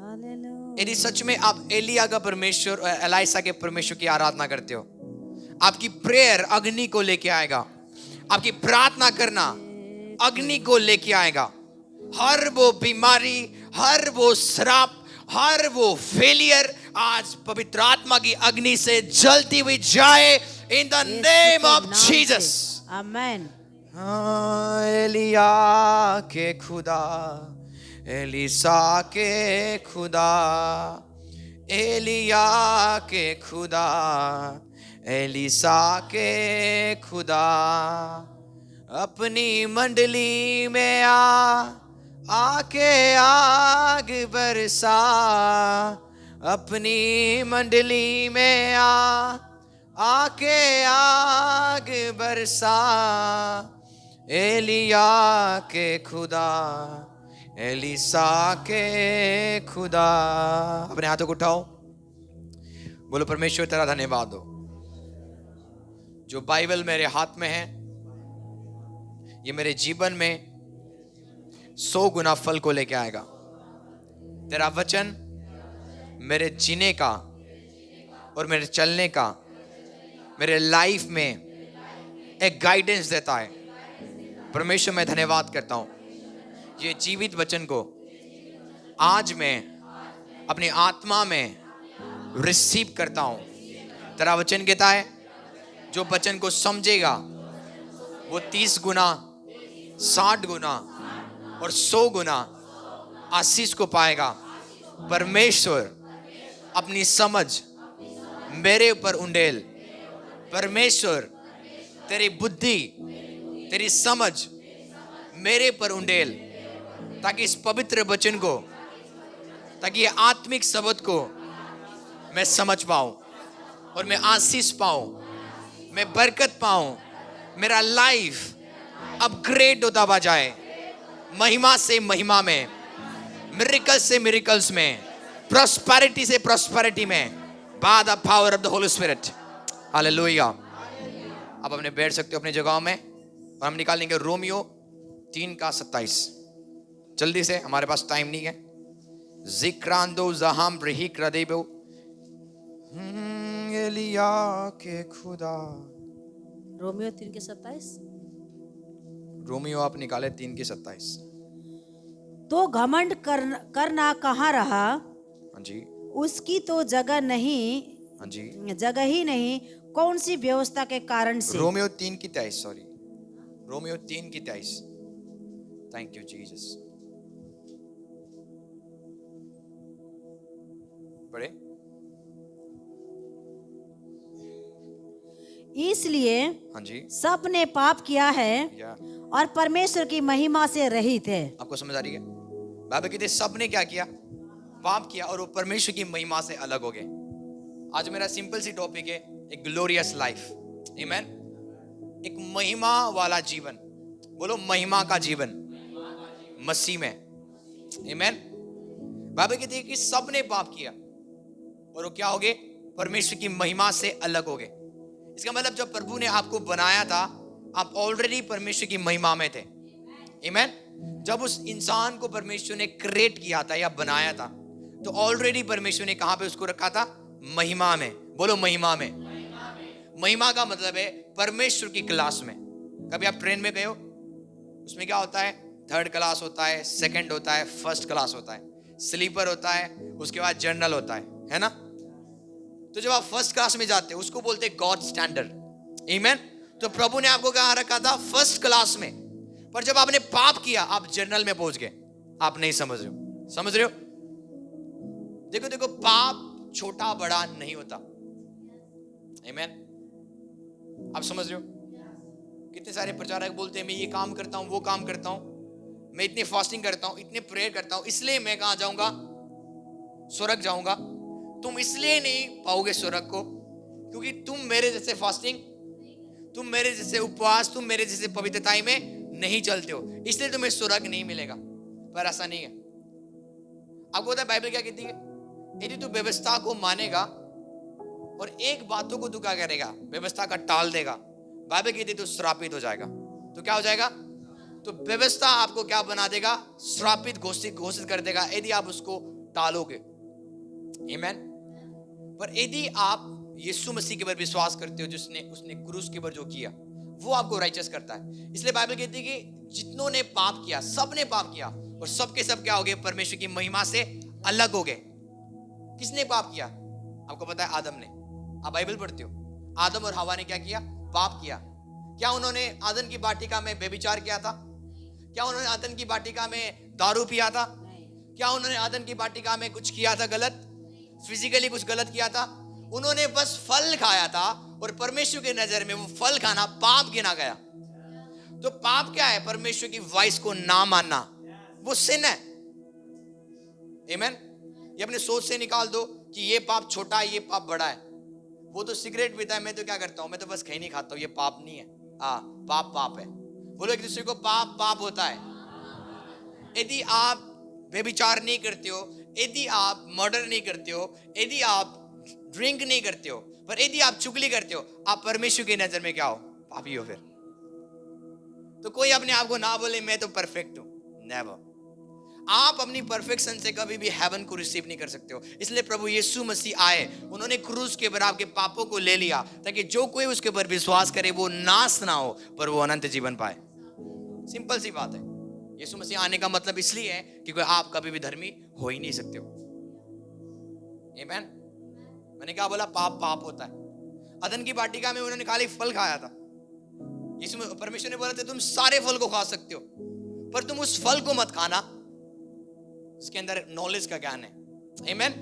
यदि सच में आप एलिया का परमेश्वर, एलाइसा के परमेश्वर की आराधना करते हो, आपकी प्रेयर अग्नि को लेके आएगा। आपकी प्रार्थना करना अग्नि को लेके आएगा। हर वो बीमारी, हर वो श्राप, हर वो फेलियर आज पवित्र आत्मा की अग्नि से जलती हुई जाए in the name of Jesus. Amen. एलिया के खुदा, एलिसा के खुदा, एलिया के खुदा, एलिसा के खुदा, अपनी मंडली में आके आग बरसा, अपनी मंडली में आके आग बरसा, एलिया के खुदा, एलिसा के खुदा। अपने हाथों को उठाओ, बोलो परमेश्वर तेरा धन्यवाद हो जो बाइबल मेरे हाथ में है, ये मेरे जीवन में 100 गुना फल को लेके आएगा। तेरा वचन मेरे जीने का और मेरे चलने का, मेरे लाइफ में एक गाइडेंस देता है। परमेश्वर मैं धन्यवाद करता हूँ, ये जीवित वचन को आज मैं अपनी आत्मा में रिसीव करता हूँ। तेरा वचन कहता है जो वचन को समझेगा वो 30 गुना, 60 गुना और 100 गुना आशीष को पाएगा। परमेश्वर अपनी समझ मेरे ऊपर उंडेल। परमेश्वर तेरी बुद्धि, तेरी समझ मेरे पर उंडेल, ताकि इस पवित्र वचन को, ताकि ये आत्मिक शब्द को मैं समझ पाऊं और मैं आशीष पाऊं, मैं बरकत पाऊं, मेरा लाइफ अपग्रेड होता हुआ जाए, महिमा से महिमा में, मिरेकल्स से मिरेकल्स में, प्रॉस्पेरिटी से प्रॉस्पेरिटी में, bye the power of the holy spirit. Hallelujah. आप अपने बैठ सकते हो अपनी जगहों में और हम निकालेंगे रोमियो 3:27। जल्दी से, हमारे पास टाइम नहीं है। जिक्रांदो जहां रही क्रदेबो, एलिया के खुदा। रोमियो 3:27। रोमियो आप निकाले 3:27। तो घमंड करना कहाँ रहा, हाँ जी, उसकी तो जगह नहीं, हाँ जी। जगह ही नहीं, कौन सी व्यवस्था के कारण से। Romeo 3:23, sorry, Romeo 3:23। Thank you Jesus. पढ़े। इसलिए हाँ जी, सब ने पाप किया है या और परमेश्वर की महिमा से रहित है। आपको समझ आ रही है? बाइबल कहते सब ने क्या किया? पाप किया और वो परमेश्वर की महिमा से अलग हो गए। आज मेरा सिंपल सी टॉपिक है, एक ग्लोरियस लाइफ। आमीन। एक महिमा वाला जीवन। बोलो महिमा का जीवन मसीह में। आमीन। बाइबल कहती है कि सब ने पाप किया और वो क्या हो गए? परमेश्वर की महिमा से अलग हो गए। इसका मतलब जब प्रभु ने आपको बनाया था, आप ऑलरेडी परमेश्वर की महिमा में थे। आमीन। जब उस इंसान को परमेश्वर ने क्रिएट किया था या बनाया था, तो ऑलरेडी परमेश्वर ने कहां पे उसको रखा था? महिमा में। बोलो महिमा में। महिमा का मतलब है परमेश्वर की क्लास में। कभी आप ट्रेन में गए हो? उसमें क्या होता है? 3rd क्लास होता है, 2nd होता है, 1st क्लास होता है, स्लीपर होता है, उसके बाद जनरल होता है ना? तो जब आप 1st क्लास में जाते हो उसको बोलते हैं गॉड स्टैंडर्ड। आमीन। तो प्रभु ने आपको कहां रखा था? 1st क्लास में। पर जब आपने पाप किया, आप जनरल में पहुंच गए। आप नहीं समझ रहे हो? समझ रहे हो? देखो देखो, पाप छोटा बड़ा नहीं होता। आमीन। आप समझ रहे हो? कितने सारे प्रचारक बोलते हैं मैं ये काम करता हूं, वो काम करता हूं, मैं इतनी फास्टिंग करता हूं, इतने प्रेयर करता हूं, इसलिए मैं कहां जाऊंगा? स्वर्ग जाऊंगा। तुम इसलिए नहीं पाओगे स्वर्ग को क्योंकि तुम मेरे जैसे फास्टिंग, तुम मेरे जैसे उपवास, तुम मेरे जैसे पवित्रताई में नहीं चलते हो, इसलिए तुम्हें स्वर्ग नहीं मिलेगा। पर ऐसा नहीं है। आपको पता है बाइबल क्या कहती है? यदि तू व्यवस्था को मानेगा और एक बातों को तू क्या करेगा? व्यवस्था का टाल देगा, बाइबल कहती है तू श्रापित हो जाएगा। तो क्या हो जाएगा? तो व्यवस्था आपको क्या बना देगा? श्रापित घोषित कर देगा, यदि आप उसको टालोगे। आमीन। पर यदि आप यीशु मसीह के ऊपर विश्वास करते हो, जिसने उसने क्रूस के ऊपर जो किया वो आपको राइचस करता है। इसलिए बाइबल कहती है कि जितनों ने पाप किया, सब ने पाप किया और सब के सब क्या हो गए, परमेश्वर की महिमा से अलग हो गए। किसने पाप किया? आपको पता है, आदम ने। आप बाइबल पढ़ते हो, आदम और हवा ने क्या किया? पाप किया। क्या उन्होंने आदम की वाटिका में व्यभिचार किया था? क्या उन्होंने आदम की वाटिका में दारू पिया था? क्या उन्होंने आदम की वाटिका में कुछ किया था गलत? फिजिकली कुछ गलत किया था? उन्होंने बस फल खाया था और परमेश्वर की नजर में वो फल खाना पाप गिना गया। तो पाप क्या है? परमेश्वर की वॉइस को ना मानना, वो सिन है। आमीन। ये अपने सोच से निकाल दो कि ये पाप छोटा है, ये पाप बड़ा है। वो तो सिगरेट पीता है, मैं तो क्या करता हूं, मैं तो बस खैनी खाता हूं, ये पाप नहीं है। पाप पाप है। बोलो एक दूसरे को, पाप पाप होता है। यदि आप व्यभिचार नहीं करते हो, यदि आप मर्डर नहीं करते हो, यदि आप ड्रिंक नहीं करते हो, पर यदि आप चुगली करते हो, आप परमेश्वर की नजर में क्या हो? पापी हो। फिर तो कोई अपने आप को ना बोले मैं तो परफेक्ट हूं, नेवर। आप अपनी परफेक्शन से कभी भी हेवन को रिसीव नहीं कर सकते हो। इसलिए प्रभु यीशु मसीह आए, उन्होंने क्रूस के ऊपर आपके पापों को ले लिया, ताकि जो कोई उसके ऊपर विश्वास करे वो नाश ना हो, पर वो अनंत जीवन पाए। सिंपल सी बात है। यीशु मसीह आने का मतलब इसलिए है क्योंकि आप कभी भी धर्मी हो ही नहीं सकते हो। आमीन। मैंने क्या बोला? पाप पाप होता है। अदन की वाटिका में उन्होंने खाली फल खाया था। यीशु परमेश्वर ने बोला था तुम सारे फल को खा सकते हो, पर तुम उस फल को मत खाना उसके अंदर नॉलेज का ज्ञान है। आमीन।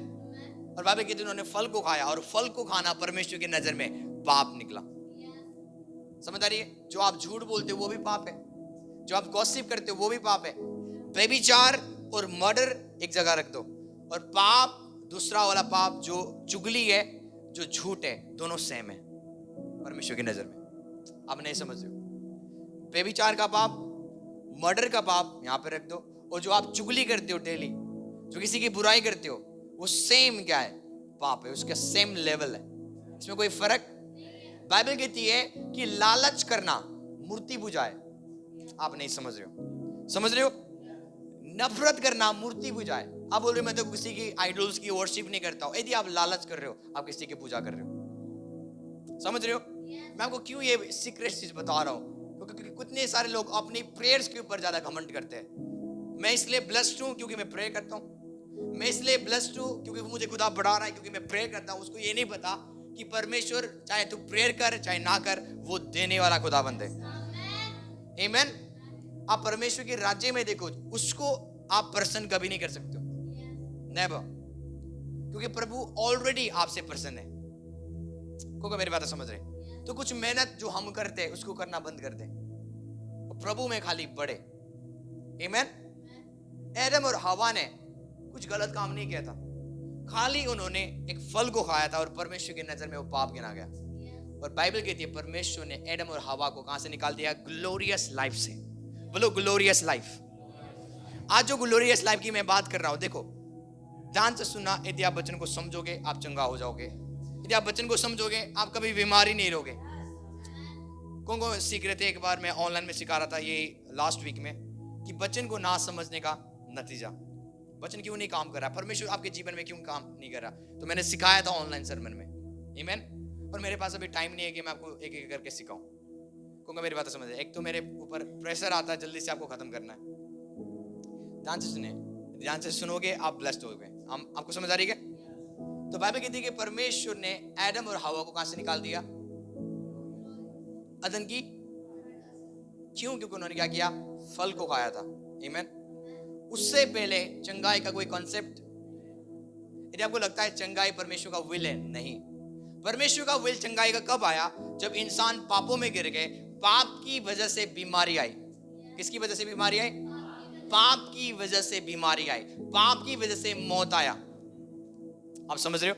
और बाइबल कहती है उन्होंने फल को खाया, और फल को खाना परमेश्वर की नजर में पाप निकला। समझ आ रही है? जो आप झूठ बोलते हो वो भी पाप है, जो आप गॉसिप करते हो वो भी पाप है। व्यभिचार और मर्डर एक जगह रख दो, और पाप दूसरा वाला पाप जो चुगली है, जो झूठ है, दोनों सेम है परमेश्वर की नजर में। आप नहीं समझ रहे हो? व्यभिचार का पाप, मर्डर का पाप यहां पे रख दो, और जो आप चुगली करते हो डेली, जो किसी की बुराई करते हो, वो सेम क्या है? पाप है। उसका सेम लेवल है, इसमें कोई फर्क। बाइबल कहती है कि लालच करना मूर्ति पूजा है। आप नहीं समझ रहे हो? समझ रहे हो? नफरत करना मूर्ति पूजा है। आप बोल रहे हो मैं तो किसी की आइडल्स की वर्शिप नहीं करता हूं। यदि आप लालच कर रहे हो, आप किसी की पूजा कर रहे हो। समझ रहे हो? मैं आपको क्यों ये सीक्रेट चीज बता रहा हूं, क्योंकि कितने सारे लोग अपनी प्रेयर्स के ऊपर ज्यादा घमंड करते हैं। मैं इसलिए ब्लेस्ड हूं क्योंकि मैं प्रे करता हूं। मैं इसलिए ब्लेस्ड हूं क्योंकि मुझे खुदा बढ़ा रहा है, क्योंकि मैं प्रे करता हूं। उसको ये नहीं पता कि परमेश्वर चाहे तू प्रेयर कर चाहे ना कर, वो देने वाला खुदाबंद है। आमीन। आप परमेश्वर के राज्य में देखो, उसको आप प्रसन्न कभी नहीं कर सकते हो, नेवर। क्योंकि प्रभु ऑलरेडी आपसे प्रसन्न है। को मेरी बात समझ रहे? तो कुछ मेहनत जो हम करते हैं उसको करना बंद कर दे, प्रभु में खाली बढ़े। आमीन। एडम और हवा ने कुछ गलत काम नहीं किया था, खाली उन्होंने एक फल को खाया था, और परमेश्वर की नजर में वो पाप गिना गया। और बाइबल कहती है परमेश्वर ने एडम और हवा को कहां से निकाल दिया? ग्लोरियस लाइफ से। बोलो ग्लोरियस लाइफ। आज जो ग्लोरियस लाइफ की मैं बात कर रहा हूं, देखो ध्यान से सुनना। यदि आप वचन को समझोगे आप चंगा हो जाओगे। यदि आप वचन को समझोगे आप कभी बीमार ही नहीं रहोगे। कौन कौन सीख रहे थे? एक बार मैं ऑनलाइन में सिखा रहा था ये लास्ट वीक में, कि वचन को ना समझने का नतीजा, वचन क्यों नहीं काम कर रहा, परमेश्वर आपके जीवन में क्यों काम नहीं कर रहा। तो मैंने सिखाया था ऑनलाइन सरमन में। आमीन। और मेरे पास अभी टाइम नहीं है कि मैं आपको एक एक करके सिखाऊं। कहूँगा मेरी बात समझ। एक तो मेरे ऊपर प्रेशर आता है, जल्दी से आपको खत्म करना है। ध्यान से सुने, ध्यान से सुनोगे आप ब्लेस्ड होगे। हम आपको समझ आ रही है? तो बाइबल कहती है कि परमेश्वर ने एडम और हवा को कहां से निकाल दिया? अदन की। क्यों? क्योंकि उन्होंने क्या किया? फल को खाया था। आमीन। उससे पहले चंगाई का कोई कॉन्सेप्ट, यदि आपको लगता है चंगाई परमेश्वर का विल है, नहीं। परमेश्वर का विल चंगाई का कब आया? जब इंसान पापों में गिर गए, पाप की वजह से बीमारी आई। किसकी वजह से बीमारी आई? पाप की वजह से बीमारी आई, पाप की वजह से मौत आया। आप समझ रहे हो?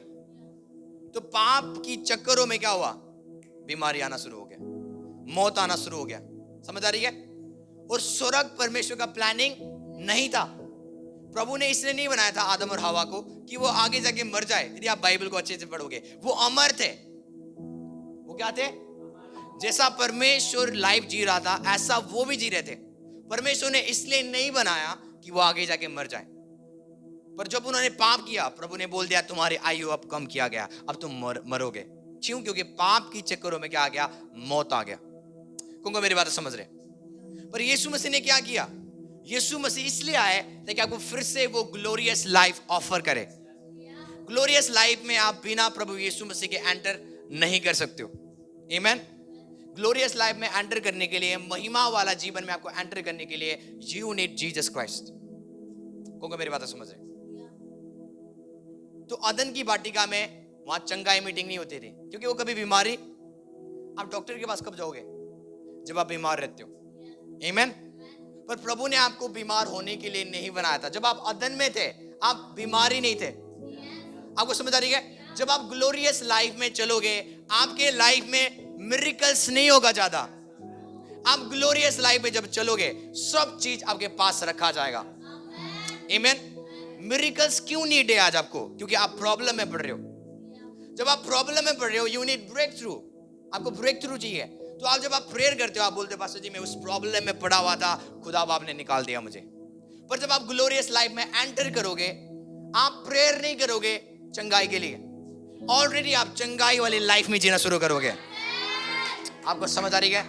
तो पाप की चक्करों में क्या हुआ? बीमारी आना शुरू हो गया, मौत आना शुरू हो गया। समझ आ रही है? और स्वर्ग परमेश्वर का प्लानिंग नहीं था। प्रभु ने इसलिए नहीं बनाया था आदम और हवा को कि वो आगे जाके मर जाए। यदि आप बाइबल को अच्छे से पढ़ोगे, वो अमर थे। वो क्या थे? जैसा परमेश्वर लाइफ जी रहा था ऐसा वो भी जी रहे थे। परमेश्वर ने इसलिए नहीं बनाया कि वो आगे जाके मर जाए। पर जब उन्होंने पाप किया, प्रभु ने बोल दिया तुम्हारी आयु अब कम किया गया, अब तुम मरोगे। क्यों? क्योंकि पाप की चक्करों में क्या आ गया? मौत आ गया। कौन मेरी बात समझ रहे? पर यीशु मसीह ने क्या किया? यीशु मसीह इसलिए आए ताकि आपको फिर से वो ग्लोरियस लाइफ ऑफर करे। ग्लोरियस लाइफ में आप बिना प्रभु यीशु मसीह के एंटर नहीं कर सकते हो। आमीन। ग्लोरियस लाइफ में एंटर करने के लिए, महिमा वाला जीवन में आपको एंटर करने के लिए, यू नीड जीसस क्राइस्ट। कौन मेरी बात समझ रहे? तो अदन की वाटिका में वहां चंगाई मीटिंग नहीं होती थी, क्योंकि वो कभी बीमारी, आप डॉक्टर के पास कब जाओगे? जब आप बीमार रहते हो। आमीन। पर प्रभु ने आपको बीमार होने के लिए नहीं बनाया था। जब आप अदन में थे, आप बीमारी नहीं थे। आपको समझ आ रही है? जब आप ग्लोरियस लाइफ में चलोगे, आपके लाइफ में मिरेकल्स नहीं होगा ज्यादा। आप ग्लोरियस लाइफ में जब चलोगे, सब चीज आपके पास रखा जाएगा। आमीन। मिरेकल्स क्यों नीड है आज आपको? क्योंकि आप प्रॉब्लम में पड़ रहे हो। जब आप प्रॉब्लम में पड़ रहे हो, यू नीड ब्रेक थ्रू। आपको ब्रेक थ्रू चाहिए। तो आप जब आप प्रेयर करते हो, आप बोलते हो पास्टर जी मैं उस प्रॉब्लम में पड़ा हुआ था, खुदा बाप ने निकाल दिया मुझे। पर जब आप ग्लोरियस लाइफ में एंटर करोगे, आप प्रेयर नहीं करोगे चंगाई के लिए, ऑलरेडी आप चंगाई वाली लाइफ में जीना शुरू करोगे। आपको समझ आ रही है?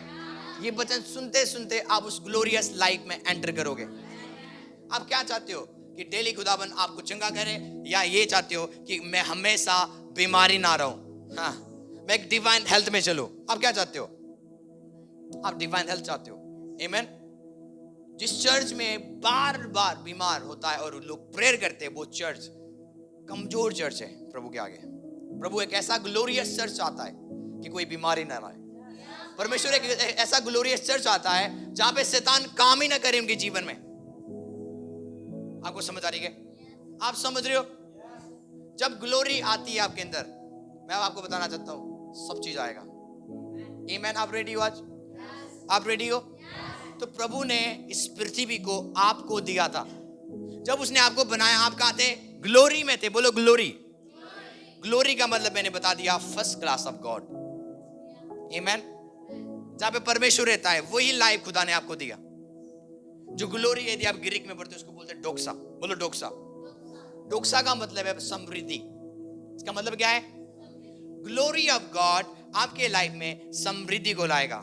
ये वचन सुनते सुनते आप उस ग्लोरियस लाइफ में एंटर करोगे। आप क्या चाहते हो? कि डेली खुदाबंद आपको चंगा करे, या ये चाहते हो कि मैं हमेशा बीमारी ना रहूं? हाँ, मैं एक डिवाइन हेल्थ में चलूं। आप क्या चाहते हो? आप डिवाइन हेल्थ चाहते हो। आमीन। जिस चर्च में बार बार बीमार होता है और लोग प्रेयर करते हैं, वो चर्च कमजोर चर्च है प्रभु के आगे। प्रभु एक ऐसा ग्लोरियस चर्च आता है कि कोई बीमारी ना रहे। परमेश्वर एक ऐसा ग्लोरियस चर्च आता है जहां पे शैतान काम ही ना करे उनके जीवन में। आपको समझ आ रही है? आप समझ रहे हो? जब ग्लोरी आती है आपके अंदर, मैं आपको बताना चाहता हूं, सब चीज आएगा। आमीन। आप रेडी हो? आज आप रेडी हो? तो प्रभु ने इस पृथ्वी को आपको दिया था। जब उसने आपको बनाया, आप कहां थे? ग्लोरी में थे। बोलो ग्लोरी। ग्लोरी का मतलब मैंने बता दिया, फर्स्ट क्लास ऑफ गॉड। आमीन। जहां पे परमेश्वर रहता है, वही लाइफ खुदा ने आपको दिया। जो ग्लोरी, यदि आप ग्रीक में पढ़ते हो, उसको बोलते हैं डोक्सा। बोलो डोक्सा। डोक्सा का मतलब है समृद्धि। इसका मतलब क्या है? ग्लोरी ऑफ गॉड आपके लाइफ में समृद्धि को लाएगा।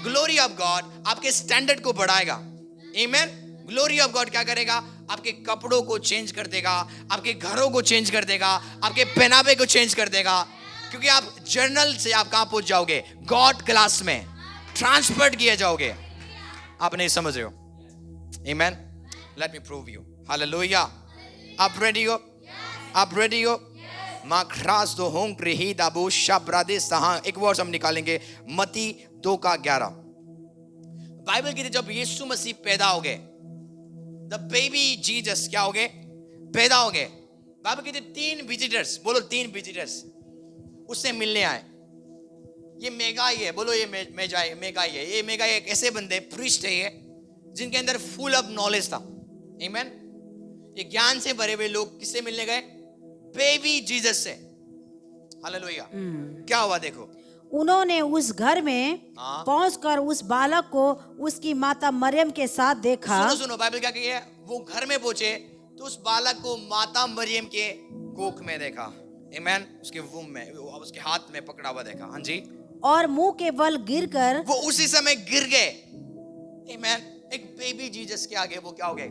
ग्लोरी ऑफ गॉड आपके स्टैंडर्ड को बढ़ाएगा। आमीन। ग्लोरी ऑफ गॉड क्या करेगा? आपके कपड़ों को चेंज कर देगा, आपके घरों को चेंज कर देगा, आपके पहनावे को चेंज कर देगा। क्योंकि आप जर्नल से आप कहां पहुंच जाओगे? गॉड क्लास में ट्रांसफर किए जाओगे। आप नहीं समझ रहे हो? आमीन। Let me prove you. Hallelujah. आप रेडी हो? आप रेडी हो? माखरास दो हों क्रिही दाबू शाब्रादे सहा। एक वर्ड हम निकालेंगे, मती 2:11। बाइबल कहती जब यीशु मसीह पैदा हो गए, द बेबी जीसस क्या हो गए? पैदा हो गए। बाइबल कहती 3 विजिटर्स, बोलो 3 विजिटर्स उससे मिलने आए। ये मेगाई है। बोलो ये मेगाई है। ये मेगाई एक ऐसे बंदे, प्रीस्ट है ये, जिनके अंदर फुल ऑफ नॉलेज था। आमीन। ये ज्ञान से भरे हुए लोग किससे मिलने गए? बेबी जीसस से। हालेलुया। क्या हुआ देखो? उन्होंने उस घर में पहुंचकर उस बालक को उसकी माता मरियम के साथ देखा। सुनो सुनो, बाइबल क्या कहती है? वो घर में पहुंचे तो उस बालक को माता मरियम के कोख में देखा। आमीन। उसके वूम में, उसके हाथ में पकड़ा हुआ देखा। हाँ जी। और मुंह के बल गिरकर वो उसी समय गिर गए। आमीन। एक बेबी जीसस के आगे वो क्या हो गए?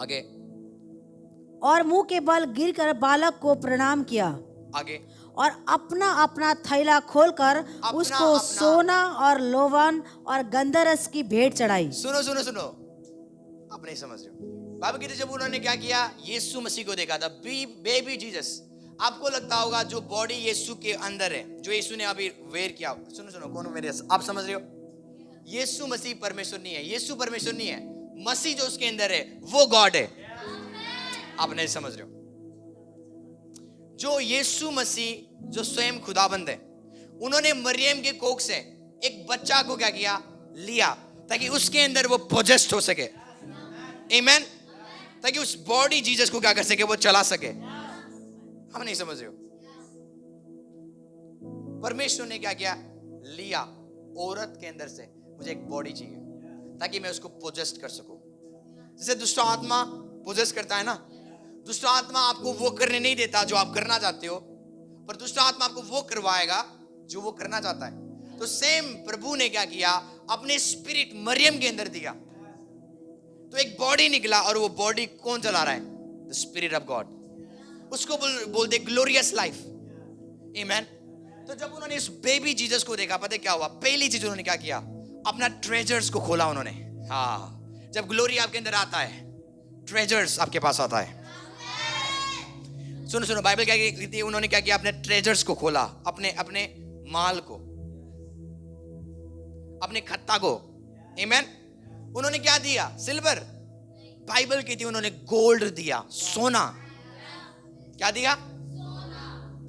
आगे। और मुंह के बल गिरकर बालक को प्रणाम किया। आगे। और अपना अपना थैला खोलकर उसको सोना और लोवन और गंधरस की भेंट चढ़ाई। सुनो सुनो सुनो, आप नहीं समझ रहे हो। बाइबल कहती जब उन्होंने क्या किया? यीशु मसीह को देखा था, बेबी जीसस। आपको लगता होगा जो बॉडी यीशु के अंदर है, जो यीशु ने अभी वेयर किया। सुनो सुनो, कौन मेरे, आप समझ रहे हो? यीशु मसीह परमेश्वर नहीं है। यीशु परमेश्वर नहीं है। मसीह जो उसके अंदर है वो गॉड है। आप नहीं समझ रहे हो? जो यीशु मसीह जो स्वयं खुदाबंद है, उन्होंने मरियम के कोख से एक बच्चा को क्या किया? लिया, ताकि उसके अंदर वो पोजेस्ट हो सके। आमीन। ताकि उस बॉडी जीसस को क्या कर सके? वो चला सके। हम नहीं समझ रहे हो? परमेश्वर ने क्या किया? लिया औरत के अंदर से। मुझे एक बॉडी चाहिए ताकि मैं उसको पोजेस्ट कर सकूं। जैसे दुष्ट आत्मा पोजेस करता है ना, दुष्ट आत्मा आपको वो करने नहीं देता जो आप करना चाहते हो, पर दुष्ट आत्मा आपको वो करवाएगा जो वो करना चाहता है। तो सेम प्रभु ने क्या किया, अपने स्पिरिट मरियम के अंदर दिया, तो एक बॉडी निकला, और वो बॉडी कौन चला रहा है? The spirit of God. उसको बोलते ग्लोरियस लाइफ। आमेन। तो जब उन्होंने इस बेबी जीसस को देखा, पता है क्या हुआ? पहली चीज उन्होंने क्या किया, अपना ट्रेजर्स को खोला उन्होंने। हाँ, जब ग्लोरी आपके अंदर आता है, ट्रेजर्स आपके पास आता है। सुनो सुनो, बाइबल क्या कहती है? उन्होंने क्या किया? अपने ट्रेजर्स को खोला, अपने अपने माल को, अपने खत्ता को। आमेन। उन्होंने क्या दिया? सिल्वर। बाइबल कहती है उन्होंने गोल्ड दिया, सोना। क्या दिया?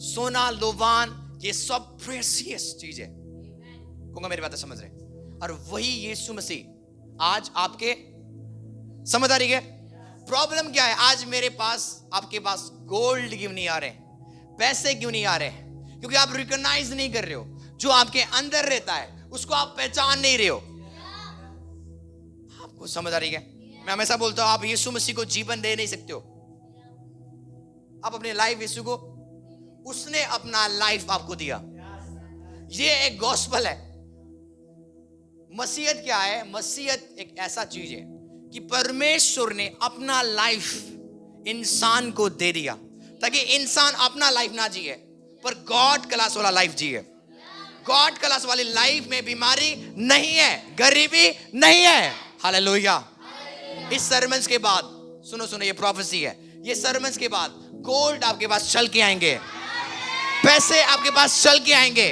सोना, लोबान, ये सब प्रेशियस चीज है। कहूंगा मेरी बात समझ रहे? और वही यीशु मसीह आज आपके, समझ आ रही है? प्रॉब्लम क्या है? आज मेरे पास, आपके पास गोल्ड क्यों नहीं आ रहे, पैसे क्यों नहीं आ रहे? क्योंकि आप रिकॉग्नाइज नहीं कर रहे हो जो आपके अंदर रहता है, उसको आप पहचान नहीं रहे हो। आपको समझ आ रही है? मैं हमेशा बोलता हूं, आप यीशु मसीह को जीवन दे नहीं सकते हो। आप अपनी लाइफ यीशु को, उसने अपना लाइफ आपको दिया। ये एक गॉस्पल है। मसीहत क्या है? मसीहत एक ऐसा चीज है कि परमेश्वर ने अपना लाइफ इंसान को दे दिया, ताकि इंसान अपना लाइफ ना जिए, पर गॉड क्लास वाला लाइफ जिए। गॉड क्लास वाली लाइफ में बीमारी नहीं है, गरीबी नहीं है। हालेलुया। इस सरमन्स के बाद, सुनो सुनो, ये प्रोफेसी है, ये सरमन्स के बाद गोल्ड आपके पास चल के आएंगे, पैसे आपके पास चल के आएंगे,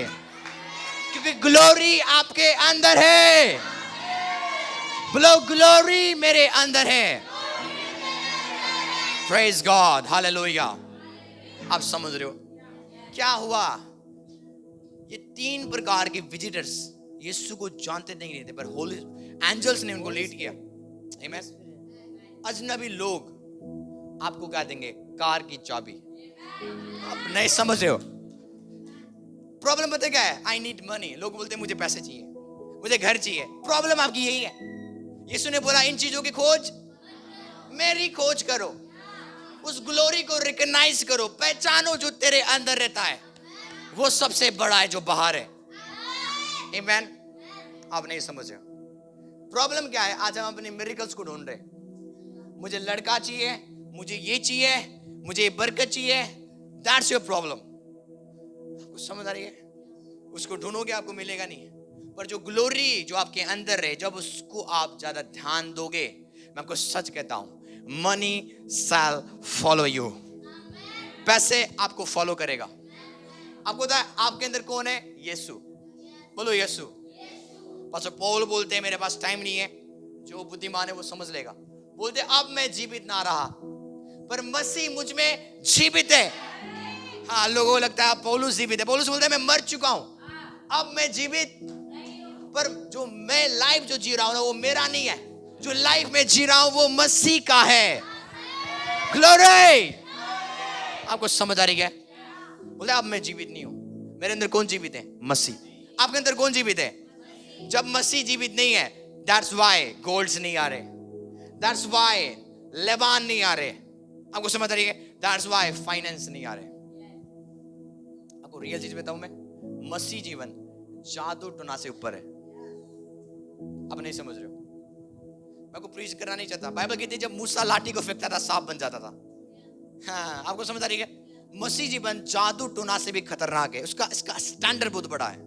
क्योंकि ग्लोरी आपके अंदर है। बोलो, ग्लोरी मेरे अंदर है। Praise God, hallelujah. आप समझ रहे हो क्या हुआ? ये 3 प्रकार के विजिटर्स यीशु को जानते नहीं थे, पर होली एंजल्स ने उनको लीड किया। आमीन। अजनबी लोग आपको क्या देंगे? कार की चाबी। आप नहीं समझ रहे हो? प्रॉब्लम पता क्या है? I need money. लोग बोलते हैं मुझे पैसे चाहिए, मुझे घर चाहिए। प्रॉब्लम आपकी यही है। यीशु ने बोला इन चीजों की खोज, मेरी खोज करो, उस ग्लोरी को रिकॉग्नाइज करो, पहचानो जो तेरे अंदर रहता है, वो सबसे बड़ा है जो बाहर है। आमीन। आप नहीं समझ रहे। प्रॉब्लम क्या है? आज हम अपने मिरेकल्स को ढूंढ रहे। मुझे लड़का चाहिए, मुझे ये चाहिए, मुझे ये बरकत चाहिए। That's your problem. आपको समझ आ रही है? उसको ढूंढोगे आपको मिलेगा नहीं, पर जो ग्लोरी जो आपके अंदर है, जब उसको आप ज्यादा ध्यान दोगे, मैं आपको सच कहता हूं, मनी शैल फॉलो यू। पैसे आपको फॉलो करेगा। आपको पता है आपके अंदर कौन है? यीशु। बोलो यीशु। पास्टर पौल बोलते हैं मेरे पास टाइम नहीं है, जो बुद्धिमान है वो समझ लेगा। बोलते अब मैं जीवित ना रहा, पर मसीह मुझ में जीवित है। हाँ, लोगों को लगता है पौलुस जीवित है। पौलुस बोलते है मैं मर चुका हूं, अब मैं जीवित, पर जो मैं लाइफ जो जी रहा हूं ना, वो मेरा नहीं है। जो लाइफ में जी रहा हूं वो मसीह का है। ग्लोरी। आपको समझ आ रही है? बोले अब मैं जीवित नहीं हूं, मेरे अंदर कौन जीवित है? मसीह। आपके अंदर कौन जीवित है? जब मसीह जीवित नहीं है, दैट्स व्हाई गोल्ड्स नहीं आ रहे, दैट्स व्हाई लेबान नहीं आ रहे। आपको समझ आ रही है? दैट्स व्हाई फाइनेंस नहीं आ रहे। आपको रियल चीज बताऊं मैं, मसीह जीवन जादू टोना से ऊपर है। आप नहीं समझ रहे हो? मैं को प्रीच करना नहीं चाहता। बाइबल कहती है जब मूसा लाठी को फेंकता था सांप बन जाता था। हाँ, आपको समझ आ रही है? मसीह जीवन जादू टोना से भी खतरनाक है। उसका इसका स्टैंडर्ड बहुत बड़ा है।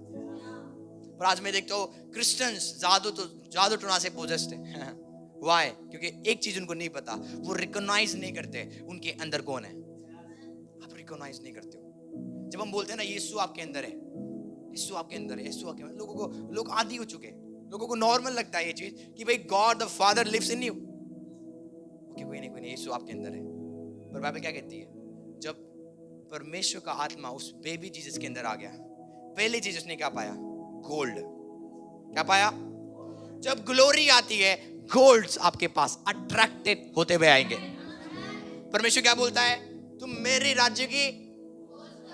पर आज मैं देखता हूँ क्रिश्चियंस जादू टोना से पोजेस्ड है। व्हाई? क्योंकि एक चीज उनको नहीं पता, वो रिकॉग्नाइज नहीं करते उनके अंदर कौन है। आप रिकॉग्नाइज नहीं करते हो। जब हम बोलते हैं ना यीशु आपके अंदर है, यीशु आपके अंदर है, यीशु आपके अंदर, लोग आदी हो चुके, लोगों को नॉर्मल लगता है ये चीज कि भाई God the father lives in you. Okay, कोई नहीं, यीशु आपके अंदर है। पर बाइबल क्या कहती है? जब परमेश्वर का आत्मा उस बेबी जीसस के अंदर आ गया, पहली चीज उसने क्या पाया? गोल्ड। क्या पाया? जब ग्लोरी आती है, गोल्ड्स आपके पास अट्रैक्टेड होते हुए आएंगे। परमेश्वर क्या बोलता है? तुम मेरे राज्य की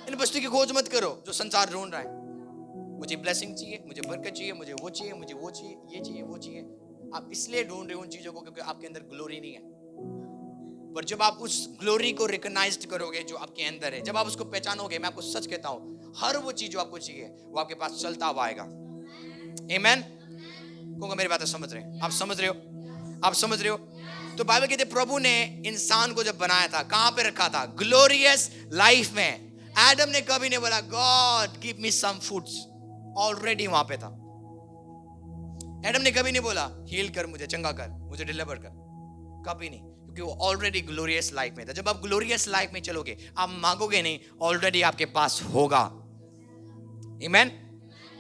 इन वस्तु की खोज मत करो जो संसार ढूंढ रहा है। मुझे ब्लेसिंग चाहिए, मुझे बरकत चाहिए, मुझे वो चाहिए, मुझे वो चाहिए, ये चाहिए, वो चाहिए। आप इसलिए ढूंढ रहे हो उन चीजों को क्योंकि आपके अंदर ग्लोरी नहीं है। पर जब आप उस ग्लोरी को रिकॉग्नाइज करोगे जो आपके अंदर है, जब आप उसको पहचानोगे, मैं आपको सच कहता हूं, हर वो चीज जो आपको चाहिए वो आपके पास चलता हुआ आएगा। आमीन। कौन मेरी बातें समझ रहे हैं? आप समझ रहे हो? आप समझ रहे हो? तो बाइबल कहते प्रभु ने इंसान को जब बनाया था, कहां पे रखा था? ग्लोरियस लाइफ में। एडम ने कभी नहीं बोला God give me some foods, already वहां पे था। एडम ने कभी नहीं बोला हील कर मुझे, चंगा कर मुझे, डिलीवर कर, कभी नहीं, क्योंकि वो ऑलरेडी ग्लोरियस लाइफ में था। जब आप ग्लोरियस लाइफ में चलोगे, आप मांगोगे नहीं, ऑलरेडी आपके पास होगा। आमीन।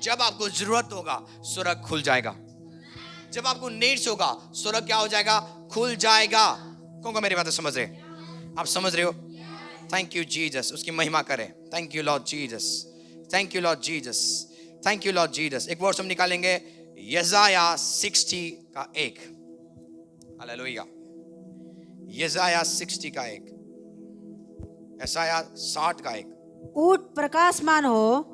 जब आपको जरूरत होगा, स्वर्ग खुल जाएगा। जब आपको नीड्स होगा, स्वर्ग क्या हो जाएगा? खुल जाएगा। कौन मेरी बातें समझ रहे? आप समझ रहे हो? थैंक यू जीसस, उसकी महिमा करें। Thank you Lord Jesus, thank you Lord Jesus, thank you Lord Jesus. एक वर्स हम निकालेंगे, यशायाह 60 का 1। हालेलुया। यशायाह 60 का 1, यशायाह 60 का 1। उठ प्रकाशमान हो,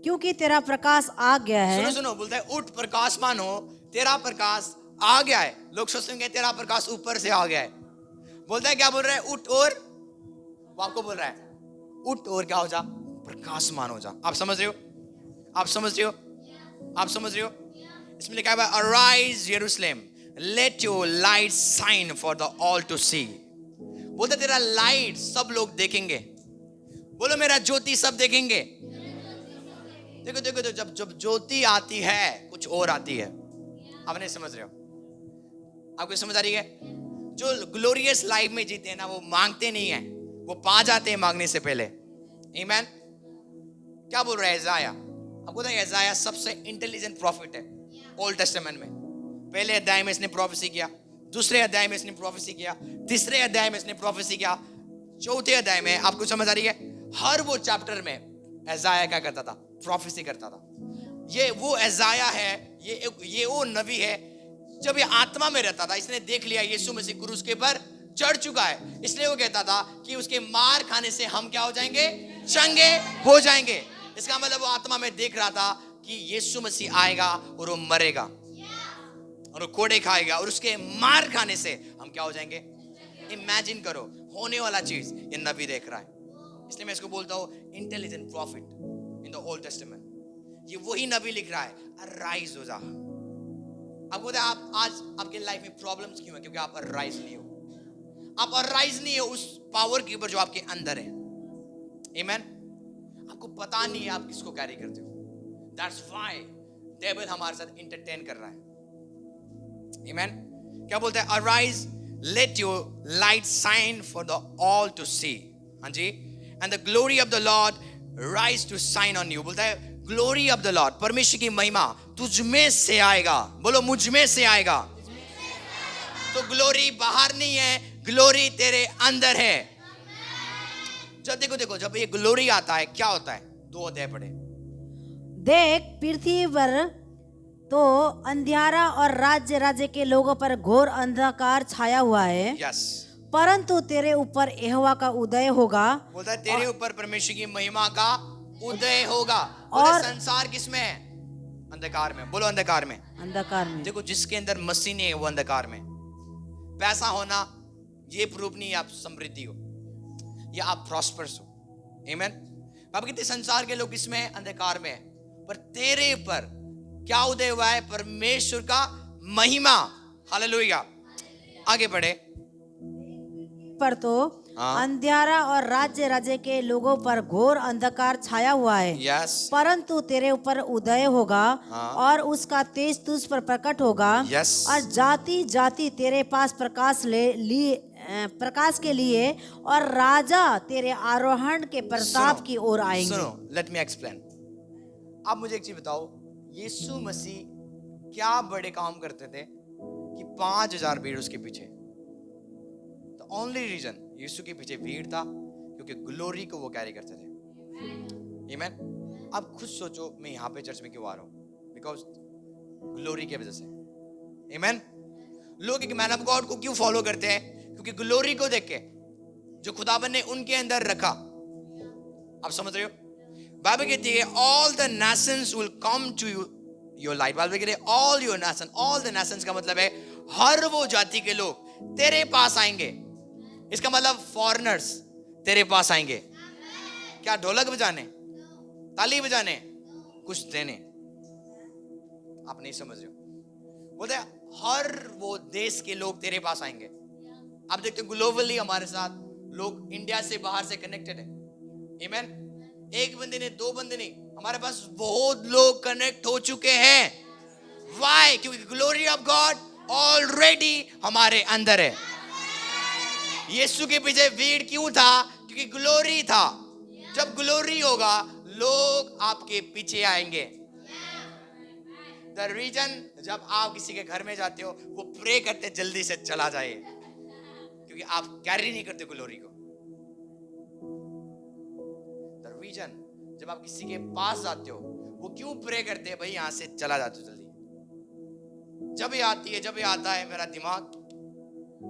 क्योंकि तेरा प्रकाश आ गया है। सुनो सुनो, बोलता है उठ प्रकाशमान हो, तेरा प्रकाश आ गया है। लोग सोचेंगे तेरा प्रकाश ऊपर से आ गया है। बोलता है क्या बोल रहा है? उठ और, वो आपको बोल रहा है उठ और क्या हो जा? प्रकाशमान हो जा। आप समझ रहे हो? आप समझ रहे हो? आप समझ रहे हो? इसमें लिखा है अराइज यरूशलेम, let your light shine for the all to see. बोलता तेरा लाइट सब लोग देखेंगे। बोलो मेरा ज्योति सब देखेंगे। देखो देखो तो जब ज्योति आती है, कुछ और आती है। आप नहीं समझ रहे हो? आपको समझ आ रही है? जो ग्लोरियस लाइफ में जीते हैं ना, वो मांगते नहीं है, वो पा जाते हैं मांगने से पहले। आमीन। क्या बोल रहा है यशायाह? आपको पता है यशायाह सबसे इंटेलिजेंट प्रॉफिट है ओल्ड टेस्टामेंट में। पहले अध्याय में इसने प्रोफेसी किया, दूसरे अध्याय में इसने प्रोफेसी किया, तीसरे अध्याय में इसने प्रोफेसी किया, चौथे अध्याय में, आपको समझ आ रही है? हर वो चैप्टर में यशायाह क्या करता था? प्रोफेसी करता था। ये वो यशायाह है, ये वो नबी है जब ये आत्मा में रहता था। इसने देख लिया यीशु मसीह क्रूस के ऊपर चढ़ चुका है, इसलिए वो कहता था कि उसके मार खाने से हम क्या हो जाएंगे? चंगे हो जाएंगे। इसका मतलब वो आत्मा में देख रहा था कि यीशु मसीह आएगा और वो मरेगा और वो कोड़े खाएगा और उसके मार खाने से हम क्या हो जाएंगे? इमेजिन करो, होने वाला चीज ये नबी देख रहा है। इसलिए मैं इसको बोलता हूँ intelligent profit in the old testament. ये वही नबी लिख रहा है, अराइज हो जा। आपको पता है आप आज आपके लाइफ में प्रॉब्लम्स क्यों है? क्योंकि आप अराइज नहीं हो। आप अराइज नहीं हो उस पावर के ऊपर जो आपके अंदर है। आमीन। आपको पता नहीं है आप किसको कैरी करते हो। दैट्स व्हाई डेविल हमारे साथ एंटरटेन कर रहा है। आमीन। क्या बोलता है? Arise, let your light shine for the all to see. हाँ जी। And the glory of the lord rise to shine on you. बोलता है ग्लोरी ऑफ द लॉर्ड, परमेश्वर की महिमा तुझ में से आएगा। बोलो मुझ में से आएगा। तो ग्लोरी बाहर नहीं है, ग्लोरी तेरे अंदर है। जब देखो जब ये ग्लोरी आता है क्या होता है? 2 अध्याय पढ़े। देख, पृथ्वी पर तो अंधियारा और राज्य राज्य के लोगों पर घोर अंधकार छाया हुआ है। यस। परंतु तेरे ऊपर यहोवा का उदय होगा। बोलता है तेरे ऊपर परमेश्वर की महिमा का उदय होगा। और संसार किसमें है? अंधकार में। बोलो अंधकार में। अंधकार में। देखो जिसके अंदर मसीह नहीं है वो अंधकार में। पैसा होना ये प्रूफ नहीं है आप समृद्धि हो या आप प्रॉस्पर्स हो। आमीन। बाबा कहते संसार के लोग इसमें अंधकार में है, पर तेरे ऊपर क्या उदय हुआ है? परमेश्वर का महिमा। हालेलुया। आगे बढ़े। पर तो अंधियारा और राज्य राज्य के लोगों पर घोर अंधकार छाया हुआ है। यस। परंतु तेरे ऊपर उदय होगा और उसका तेज तुझ पर प्रकट होगा। यस। और जाति जाति तेरे पास प्रकाश के लिए और राजा तेरे आरोहण के प्रताप की ओर आएंगे। सुनो, लेट मी एक्सप्लेन। आप मुझे एक चीज बताओ, यीशु मसीह क्या बड़े काम करते थे कि 5000 भीड़ उसके पीछे? द ओनली रीजन यीशु के पीछे भीड़ था क्योंकि ग्लोरी को वो कैरी करते थे। आमीन। आप खुद सोचो मैं यहाँ पे चर्च में क्यों आ रहा हूँ? बिकॉज ग्लोरी की वजह से। आमीन। लोग एक मैन ऑफ गॉड को क्यों फॉलो करते हैं? क्योंकि ग्लोरी को देख के जो खुदाबंद ने उनके अंदर रखा। आप समझ रहे हो? बाइबल कहती है all the nations will come to your light. Bible कहती है all your nation. All the nations का मतलब है हर वो जाति के लोग तेरे पास आएंगे। इसका मतलब फॉरेनर्स तेरे पास आएंगे। क्या ढोलक बजाने, ताली बजाने, कुछ देने? आप नहीं समझ रहे हो। बोलते हर वो देश के लोग तेरे पास आएंगे। आप देखते हो ग्लोबली हमारे साथ लोग इंडिया से बाहर से कनेक्टेड है। आमीन। एक बंदे ने, दो बंदे नहीं, हमारे पास बहुत लोग कनेक्ट हो चुके हैं। Why? क्योंकि ग्लोरी ऑफ गॉड ऑलरेडी हमारे अंदर है। यीशु के पीछे भीड़ क्यों था? क्योंकि ग्लोरी था। जब ग्लोरी होगा लोग आपके पीछे आएंगे। द रीजन, जब आप किसी के घर में जाते हो वो प्रे करते जल्दी से चला जाए, क्योंकि आप कैरी नहीं करते ग्लोरी को। द रीजन, जब आप किसी के पास जाते हो वो क्यों प्रे करते हैं? भाई यहां से चला जाते हो जल्दी। जब ये आती है, जब ये आता है मेरा दिमाग,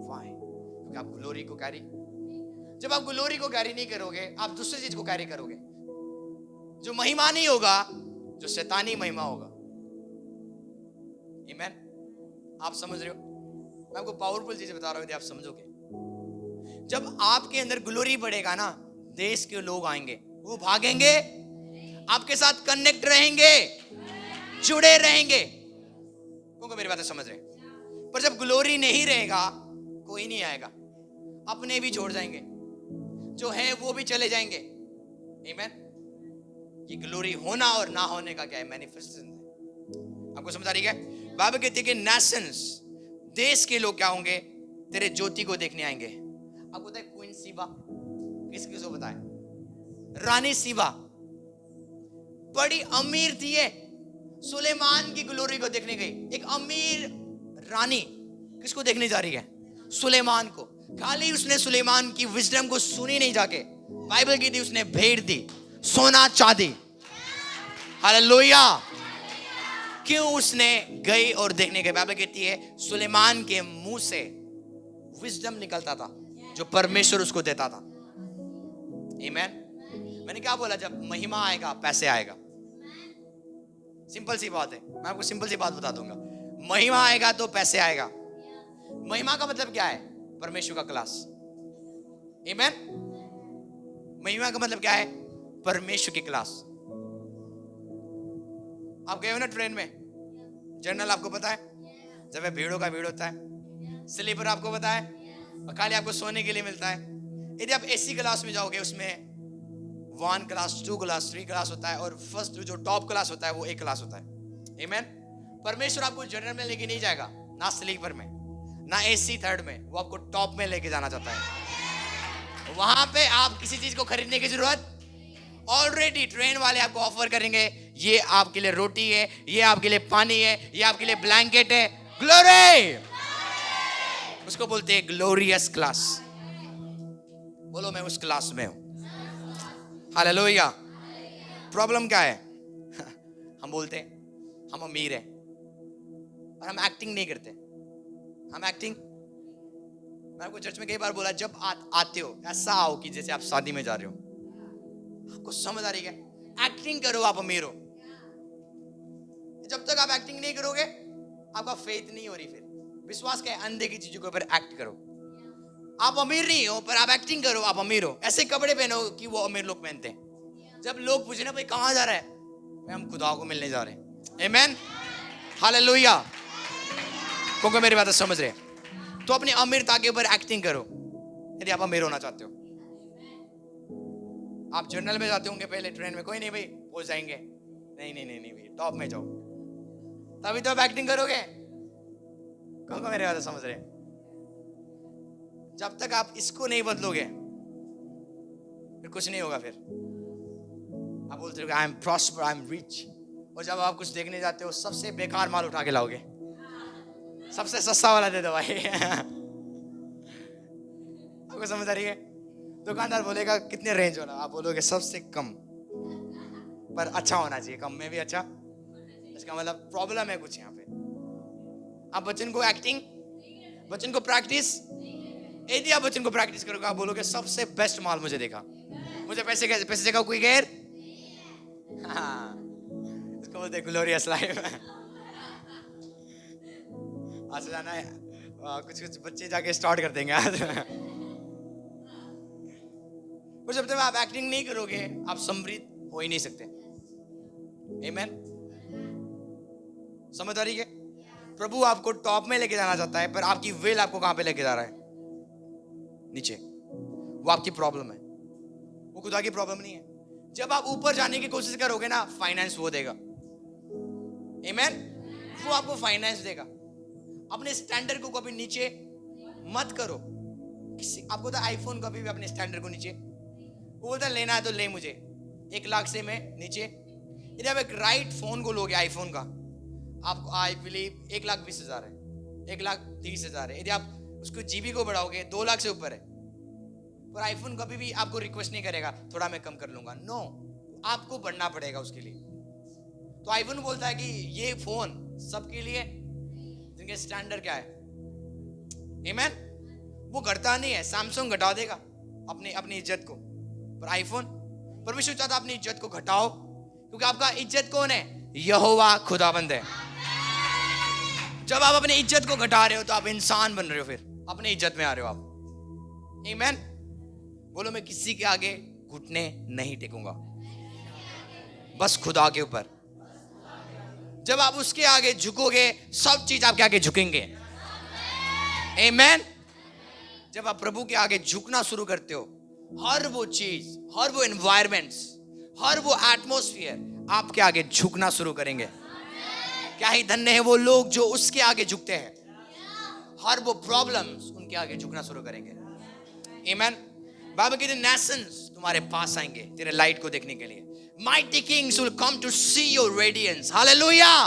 वाई? क्योंकि आप ग्लोरी को कैरी, जब आप ग्लोरी को कैरी नहीं करोगे आप दूसरी चीज को कैरी करोगे, जो महिमा नहीं होगा, जो शैतानी महिमा होगा। आमीन। आप समझ रहे हो? मैं आपको पावरफुल चीजें बता रहा हूं, यदि आप समझोगे। जब आपके अंदर ग्लोरी बढ़ेगा ना, देश के लोग आएंगे, वो भागेंगे, आपके साथ कनेक्ट रहेंगे, जुड़े रहेंगे। क्योंकि मेरी बातें समझ रहे हैं। पर जब ग्लोरी नहीं रहेगा कोई नहीं आएगा, अपने भी छोड़ जाएंगे, जो है वो भी चले जाएंगे। आमीन। ये ग्लोरी होना और ना होने का क्या है? मैनिफेस्टेशन है। आपको समझ आ रही है? बाइबल कहती है कि नेशंस, देश के लोग क्या होंगे? तेरे ज्योति को देखने आएंगे। आपको पता है क्वीन सीबा किसको पता है? रानी सीबा बड़ी अमीर थी है, सुलेमान की ग्लोरी को देखने गई। एक अमीर रानी किसको देखने जा रही है? सुलेमान को। खाली उसने सुलेमान की विजडम को सुनी नहीं, जाके बाइबल की थी उसने भेंट दी, सोना चांदी। हालेलुया। क्यों उसने गई और देखने गई? बाइबल कहती है सुलेमान के मुंह से विजडम निकलता था जो परमेश्वर उसको देता था। आमीन। मैंने क्या बोला? जब महिमा आएगा पैसे आएगा। सिंपल सी बात है, मैं आपको सिंपल सी बात बता दूंगा। महिमा आएगा तो पैसे आएगा। महिमा का मतलब क्या है? परमेश्वर का क्लास। आमीन। महिमा का मतलब क्या है? परमेश्वर की क्लास। आप गए हो ना ट्रेन में, जनरल आपको पता है, जब भीड़ों का भीड़ होता है। स्लीपर आपको पता है, और खाली आपको सोने के लिए मिलता है। यदि आप एसी क्लास में जाओगे, उसमें 1 क्लास, 2 क्लास, 3 क्लास होता है, और फर्स्ट जो टॉप क्लास होता है वो 1 क्लास होता है। आमीन। परमेश्वर आपको जनरल में लेके नहीं जाएगा, ना स्लीपर में, ना एसी थर्ड में, वो आपको टॉप में लेके जाना चाहता है। वहां पे आप किसी चीज को खरीदने की जरूरत, ऑलरेडी ट्रेन वाले आपको ऑफर करेंगे, ये आपके लिए रोटी है, ये आपके लिए पानी है, ये आपके लिए ब्लैंकेट है। ग्लोरी, उसको बोलते हैं ग्लोरियस क्लास। बोलो मैं उस क्लास में हूं। हालेलुया। प्रॉब्लम क्या है? हम बोलते हैं हम अमीर हैं और हम एक्टिंग नहीं करते। हम एक्टिंग, मैं आपको चर्च में कई बार बोला, जब आते हो ऐसा आओ कि जैसे आप शादी में जा रहे हो। आपको समझ आ रही है? एक्टिंग करो आप अमीर हो। जब तक आप एक्टिंग नहीं करोगे आपका फेथ नहीं हो रही। फिर विश्वास के अंधे की चीजों के ऊपर एक्ट करो। आप अमीर नहीं हो पर आप एक्टिंग करो आप अमीर हो। ऐसे कपड़े पहनो कि वो अमीर लोग पहनते हैं। जब लोग पूछे ना भाई कहां जा रहा है, हम खुदा को मिलने जा रहे हैं। आमीन। हालेलुया। क्योंकि मेरी बात समझ रहे हैं? तो अपनी अमीरता के ऊपर एक्टिंग करो यदि आप अमीर होना चाहते हो। आप जर्नल में जाते होंगे पहले, ट्रेन में, कोई नहीं भाई पहुंच जाएंगे, नहीं नहीं नहीं नहीं भाई टॉप में जाओ, तभी तो आप एक्टिंग करोगे। क्योंकि मेरी बात समझ रहे हैं? जब तक आप इसको नहीं बदलोगे फिर कुछ नहीं होगा। फिर आप बोलते हो I am prosper, I am rich, और जब आप कुछ देखने जाते हो सबसे बेकार माल उठा के लाओगे, सबसे सस्ता वाला दे दो भाई। आपको समझ आ रही है? दुकानदार बोलेगा कितने रेंज वाला, आप बोलोगे सबसे कम, पर अच्छा होना चाहिए, कम में भी अच्छा। इसका मतलब प्रॉब्लम है कुछ यहाँ पे। आप वचन को एक्टिंग, वचन को प्रैक्टिस, यदि आप वचन को प्रैक्टिस करोगे आप बोलोगे सबसे बेस्ट माल मुझे देखा, मुझे पैसे देगा कोई गैर। इसको बोलते हैं ग्लोरियस लाइफ। आज जाना है, कुछ बच्चे जाके स्टार्ट कर देंगे आज। और जब तक आप एक्टिंग नहीं करोगे आप समृद्ध हो ही नहीं सकते। आमीन। समझ आ रही है? प्रभु आपको टॉप में लेके जाना चाहता है, पर आपकी विल आपको कहां पे लेके जा रहा है? नीचे। वो आपकी प्रॉब्लम है, वो खुदा की प्रॉब्लम नहीं है। जब आप ऊपर जाने की कोशिश करोगे ना, फाइनेंस वो देगा। आमीन। वो आपको फाइनेंस देगा। अपने स्टैंडर्ड को कभी नीचे मत करो। आपको तो आईफोन कभी भी अपने स्टैंडर्ड को नीचे, वो बोलता लेना है तो ले, मुझे 1 लाख से मैं नीचे। यदि आप एक राइट फोन को लोगे आईफोन का, आपको आई बिलीव 1,20,000 है, 1,30,000 है। यदि आप उसको जीबी को बढ़ाओगे 2 लाख से ऊपर है। पर आईफोन कभी भी आपको रिक्वेस्ट नहीं करेगा थोड़ा मैं कम कर लूंगा, नो, आपको बढ़ना पड़ेगा उसके लिए। तो आईफोन बोलता है कि ये फोन सबके लिए जिनके स्टैंडर्ड क्या है। आमीन। वो घटता नहीं है, सैमसंग घटा देगा अपनी इज्जत को, पर आईफोन, परमेश्वर चाहता अपनी इज्जत को घटाओ, क्योंकि आपका इज्जत कौन है? यहोवा खुदाबंद है। जब आप अपनी इज्जत को घटा रहे हो तो आप इंसान बन रहे हो, फिर अपनी इज्जत में आ रहे हो आप। आमीन। बोलो मैं किसी के आगे घुटने नहीं टेकूंगा, बस खुदा के ऊपर। जब आप उसके आगे झुकोगे सब चीज आपके आगे झुकेंगे। आमीन। जब आप प्रभु के आगे झुकना शुरू करते हो, हर वो चीज, हर वो एनवायरमेंट्स, हर वो एटमॉस्फेयर आपके आगे झुकना शुरू करेंगे। क्या ही धन्य है वो लोग जो उसके आगे झुकते हैं। हर वो प्रॉब्लम्स उनके आगे झुकना शुरू करेंगे। आमीन। बाइबल कहते हैं नेशंस तुम्हारे पास आएंगे तेरे लाइट को देखने के लिए। Mighty kings will come to see your radiance. Hallelujah.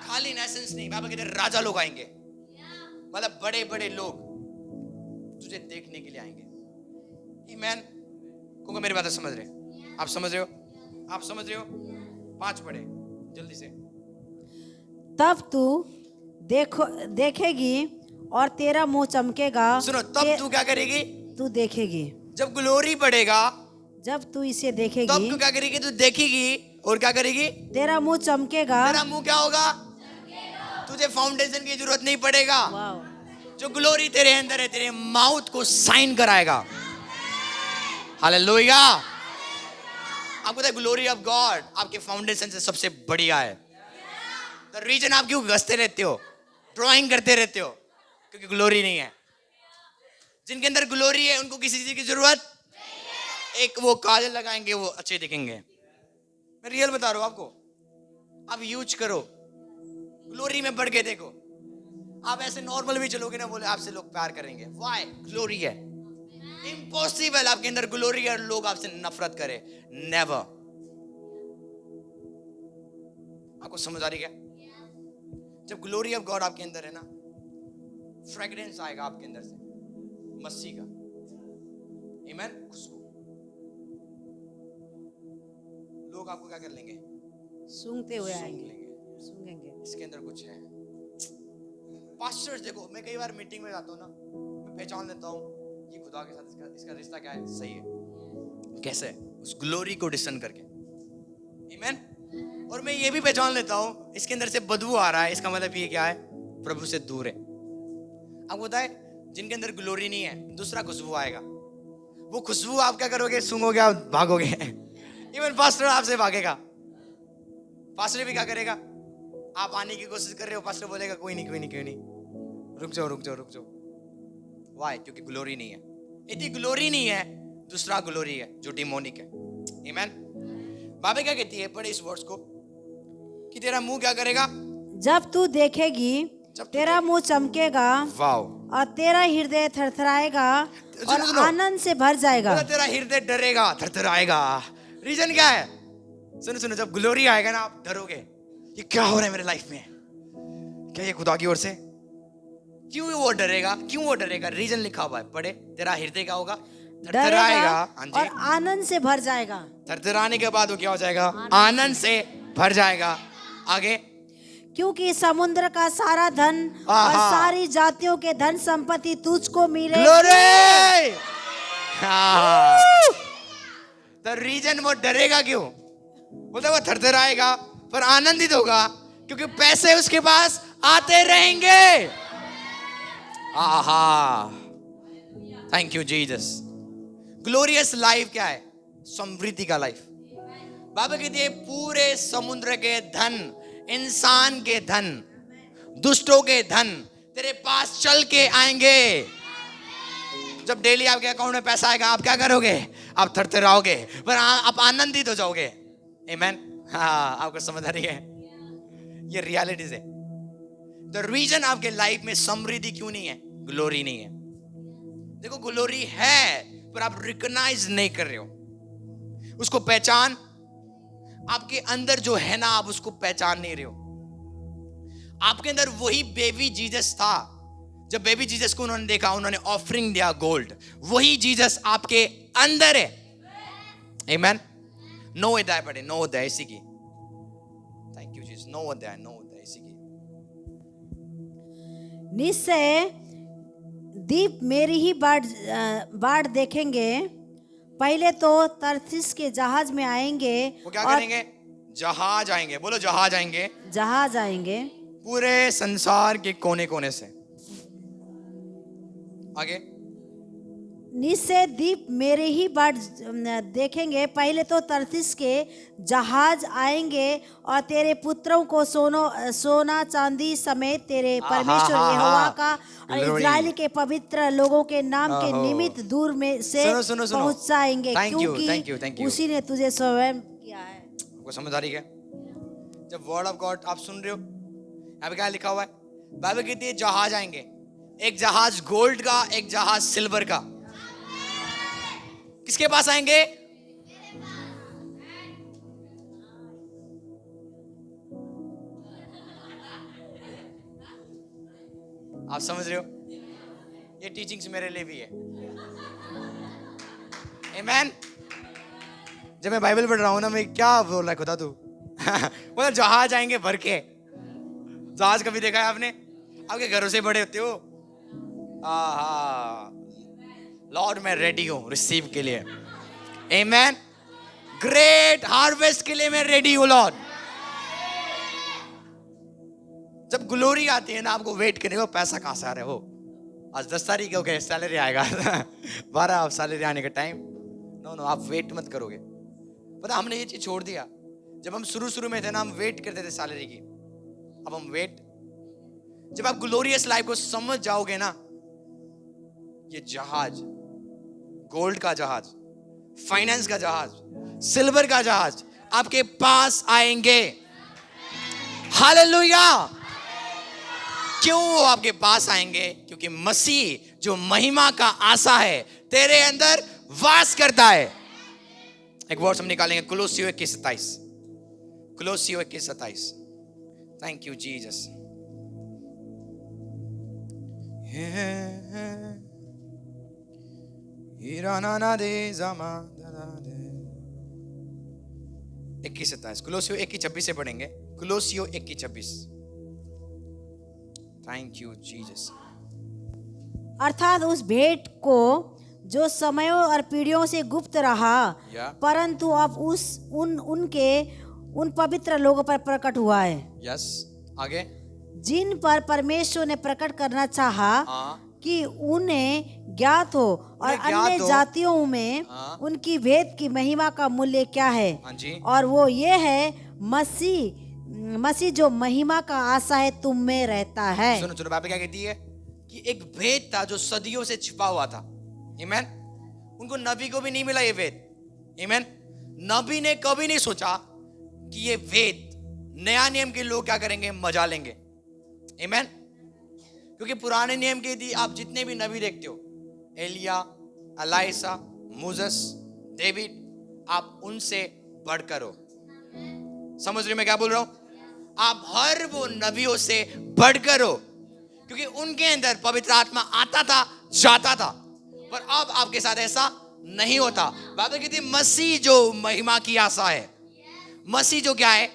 खाली नेशंस नहीं, बाइबल कहते हैं राजा लोग आएंगे, मतलब बड़े बड़े लोग तुझे देखने के लिए आएंगे। आमीन। कौन मेरी बात समझ रहे? आप समझ रहे हो? आप समझ रहे हो? 5 पढ़े जल्दी से। तब तू देखेगी और तेरा मुंह चमकेगा। सुनो, तब तू क्या करेगी? तू देखेगी। जब ग्लोरी बढ़ेगा, जब तू इसे देखेगी, तब तू क्या करेगी? तू देखेगी और क्या करेगी? तेरा मुंह चमकेगा। तेरा मुंह क्या होगा? तुझे फाउंडेशन की जरूरत नहीं पड़ेगा। जो ग्लोरी तेरे अंदर है तेरे माउथ को साइन कराएगा। हालेलुया। आपको पता है ग्लोरी ऑफ गॉड आपके फाउंडेशन से सबसे बढ़िया है। द रीजन आप क्यों घसते रहते हो, ड्राइंग करते रहते हो, क्योंकि ग्लोरी नहीं है। जिनके अंदर ग्लोरी है उनको किसी चीज की जरूरत, एक वो काजल लगाएंगे वो अच्छे दिखेंगे। मैं रियल बता रहा हूं आपको, आप यूज करो, ग्लोरी में बढ़ के देखो। आप ऐसे नॉर्मल भी चलोगे ना, बोले आपसे लोग प्यार करेंगे, व्हाई? ग्लोरी है। इम्पॉसिबल आपके अंदर ग्लोरी है और लोग आपसे नफरत करें, नेवर। आपको समझ आ रही है? जब ग्लोरी ऑफ गॉड आपके अंदर है ना, फ्रेग्रेंस आएगा आपके अंदर से मसीह का। आमीन। खुशबू। लोग आपको क्या कर लेंगे? सूंघते हुए आएंगे, लेंगे। सूंघेंगे। इसके अंदर कुछ है। पास्टर्स देखो, मैं कई बार मीटिंग में जाता हूँ ना, मैं पहचान लेता हूँ ये खुदा के साथ इसका रिश्ता क्या है, सही है। कैसे? उस ग्लोरी को डिस्टर्न करके। आमीन। और मैं ये भी पहचान लेता हूँ इसके अंदर से बदबू आ रहा है, इसका मतलब ये क्या है? प्रभु से दूर है। आपको पता है जिनके अंदर ग्लोरी नहीं है, दूसरा खुशबू आएगा, वो खुशबू आप क्या करोगे? सूंघोगे, आप भागोगे। इवन पास्टर आपसे भागेगा। पास्टर भी क्या करेगा? आप आने की कोशिश कर रहे हो, पास्टर बोलेगा कोई नहीं, रुक जाओ। वाई? क्योंकि ग्लोरी नहीं है। यदि ग्लोरी नहीं है, दूसरा ग्लोरी है जो डिमोनिक है। आमीन। बाइबल क्या कहती है? पढ़े इस वर्ड्स को कि तेरा मुंह क्या करेगा? जब तू देखेगी तेरा मुंह चमकेगा, वाओ, और तेरा हृदय थरथराएगा और आनंद से भर जाएगा। तेरा हृदय डरेगा, थरथराएगा। रीजन क्या है? सुनो, जब ग्लोरी आएगा ना, आप डरोगे, ये क्या हो रहा है मेरे लाइफ में? क्या ये खुदा की ओर से? क्यों वो डरेगा? रीजन लिखा हुआ है, पढ़े। तेरा हृदय क्या होगा? थरथराएगा और आनंद से भर जाएगा। थरथराने के बाद वो क्या हो जाएगा? आनंद से भर जाएगा। आगे, क्योंकि समुद्र का सारा धन और सारी जातियों के धन संपत्ति तुझको मिलेगी। ग्लोरी। तो रीजन वो डरेगा क्यों? बोलता वो थरथराएगा पर आनंदित होगा, क्योंकि पैसे उसके पास आते रहेंगे। आहा, thank you Jesus. Glorious life क्या है? समृद्धि का लाइफ। बाइबल कहती है पूरे समुद्र के धन, इंसान के धन, दुष्टों के धन तेरे पास चल के आएंगे। जब डेली आपके अकाउंट में पैसा आएगा, आप क्या करोगे? आप थरथराओगे, पर आप आनंदित हो जाओगे। आमेन। हाँ, आपको समझ आ रही है? ये रियलिटीज है। द रीजन आपके लाइफ में समृद्धि क्यों नहीं है? ग्लोरी नहीं है। देखो, ग्लोरी है पर आप रिकॉग्नाइज नहीं कर रहे हो उसको। पहचान आपके अंदर जो है ना, आप उसको पहचान नहीं रहे हो। आपके अंदर वही बेबी जीसस था। जब बेबी जीसस को उन्होंने देखा, उन्होंने ऑफरिंग दिया गोल्ड। वही जीसस आपके अंदर है। आमेन। 9 अध्याय पढ़े, 9 अध्याय इसी की। Thank you Jesus. 9 अध्याय इसी की। निश्चय दीप मेरी ही बाट देखेंगे। पहले तो तरसीस के जहाज में आएंगे। वो क्या करेंगे? जहाज आएंगे। बोलो, जहाज आएंगे। जहाज आएंगे पूरे संसार के कोने कोने से। आगे। निश्चय दीप मेरे ही बाट देखेंगे। पहले तो तरसीस के जहाज आएंगे और तेरे पुत्रों को सोना चांदी समेत तेरे परमेश्वर यहोवा का और इस्राएल के पवित्र लोगों के नाम के निमित्त दूर में से पहुंचाएंगे, क्योंकि उसी ने तुझे स्वयं किया है। आपको समझ आ रही है? जब वर्ड ऑफ गॉड आप सुन रहे हो, यहाँ पे क्या लिखा हुआ है? बाइबल कहती है जहाज आएंगे। एक जहाज गोल्ड का, एक जहाज सिल्वर का। किसके पास आएंगे? आप समझ रहे हो? ये टीचिंग्स मेरे लिए भी है। आमेन। जब मैं बाइबल पढ़ रहा हूं ना, मैं क्या बोल रहा है खुदा तू? मतलब जहाज आएंगे भर के। जहाज कभी देखा है आपने? आपके घरों से बड़े होते हो। लॉर्ड मैं रेडी हूं रिसीव के लिए। आमेन। ग्रेट हार्वेस्ट के लिए मैं रेडी हूं लॉर्ड। जब ग्लोरी आती है ना, आपको वेट करने को पैसा कहां से आ रहा है? वो आज 10 तारीख हो गए, सैलरी आएगा 12 आप सैलरी आने का टाइम। नो, आप वेट मत करोगे। पता, हमने ये चीज छोड़ दिया। जब हम शुरू में थे ना, हम वेट करते थे सैलरी की। अब हम वेट। जब आप ग्लोरियस लाइफ को समझ जाओगे ना, ये जहाज, गोल्ड का जहाज, फाइनेंस का जहाज, सिल्वर का जहाज आपके पास आएंगे। हालेलुया। क्यों वो आपके पास आएंगे? क्योंकि मसीह जो महिमा का आशा है तेरे अंदर वास करता है। एक वर्ड हम निकालेंगे, कुलोसियों 21:27। कुलोसियों 21:27। Thank you Jesus. कुलोसियों 21:26 से पढ़ेंगे। कुलोसियों 21:26। Thank you Jesus. अर्थात उस भेंट को जो समयों और पीढ़ियों से गुप्त रहा, परंतु अब उन पवित्र लोगों पर प्रकट हुआ है। यस, आगे। जिन पर परमेश्वर ने प्रकट करना चाहा कि उन्हें ज्ञात हो और अन्य जातियों में उनकी भेद की महिमा का मूल्य क्या है। और वो ये है, मसीह जो महिमा का आशा है तुम में रहता है। सुनो, बाइबल क्या कहती है कि एक भेद था जो सदियों से छिपा हुआ था। आमेन। उनको नबी को भी नहीं मिला ये भेद। आमेन। नबी ने कभी नहीं सोचा कि ये भेद नया नियम के लोग क्या करेंगे? मजा लेंगे। आमेन। क्योंकि पुराने नियम के दी आप जितने भी नबी देखते हो, एलिया, एलाइसा, मूसेस, डेविड, आप उनसे बढ़कर हो। समझ रहे मैं क्या बोल रहा हूं? आप हर वो नबियों से बढ़कर हो, क्योंकि उनके अंदर पवित्र आत्मा आता था, जाता था। पर अब आपके साथ ऐसा नहीं होता। बाइबल कहती है मसीह जो महिमा की आशा है। मसीह जो क्या है?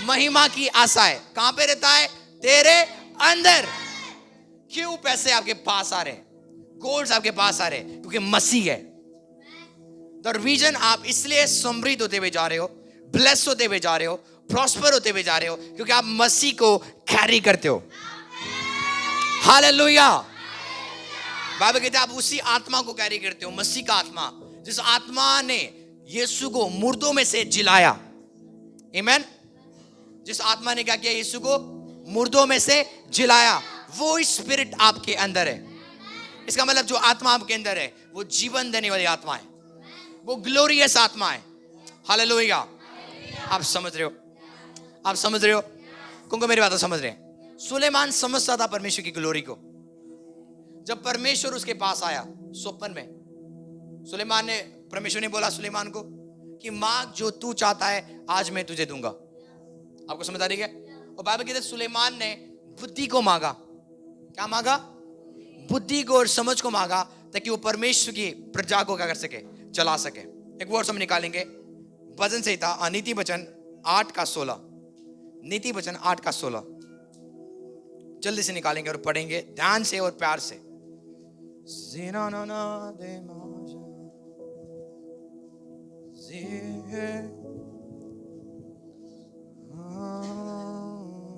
महिमा की आशा है। कहां पे रहता है? तेरे अंदर। क्यों पैसे आपके पास आ रहे हैं, गोल्ड आपके पास आ रहे हैं? क्योंकि मसीह है। द रीजन आप इसलिए समृद्ध होते हुए जा रहे हो, ब्लेस होते हुए जा रहे हो, प्रॉस्पर होते हुए जा रहे हो, क्योंकि आप मसीह को कैरी करते हो। हालेलुया। बाइबल कहते हैं आप उसी आत्मा को कैरी करते हो, मसीह का आत्मा जिस आत्मा ने यीशु को मुर्दों में से जिलाया, आमीन, जिस आत्मा ने क्या किया, यीशु को मुर्दों में से जिलाया, वो स्पिरिट आपके अंदर है। इसका मतलब जो आत्मा आपके अंदर है वो जीवन देने वाली आत्मा है, वो ग्लोरियस आत्मा है। हालेलुया। आप समझ रहे हो? आप समझ रहे हो? कौन को मेरी बात समझ रहे हैं? सुलेमान समझता था परमेश्वर की ग्लोरी को। जब परमेश्वर उसके पास आया स्वप्न में, सुलेमान ने, परमेश्वर ने बोला सुलेमान को कि मांग जो तू चाहता है आज मैं तुझे दूंगा। आपको समझ आ रही है? और बाइबल कहते हैं सुलेमान ने बुद्धि को मांगा। क्या मांगा? बुद्धि को और समझ को मांगा, ताकि वो परमेश्वर की प्रजा को क्या कर सके, चला सके। एक वर्ड हम निकालेंगे भजन संहिता, नीति वचन 8:16, नीति वचन 8:16 जल्दी से निकालेंगे और पढ़ेंगे ध्यान से और प्यार से।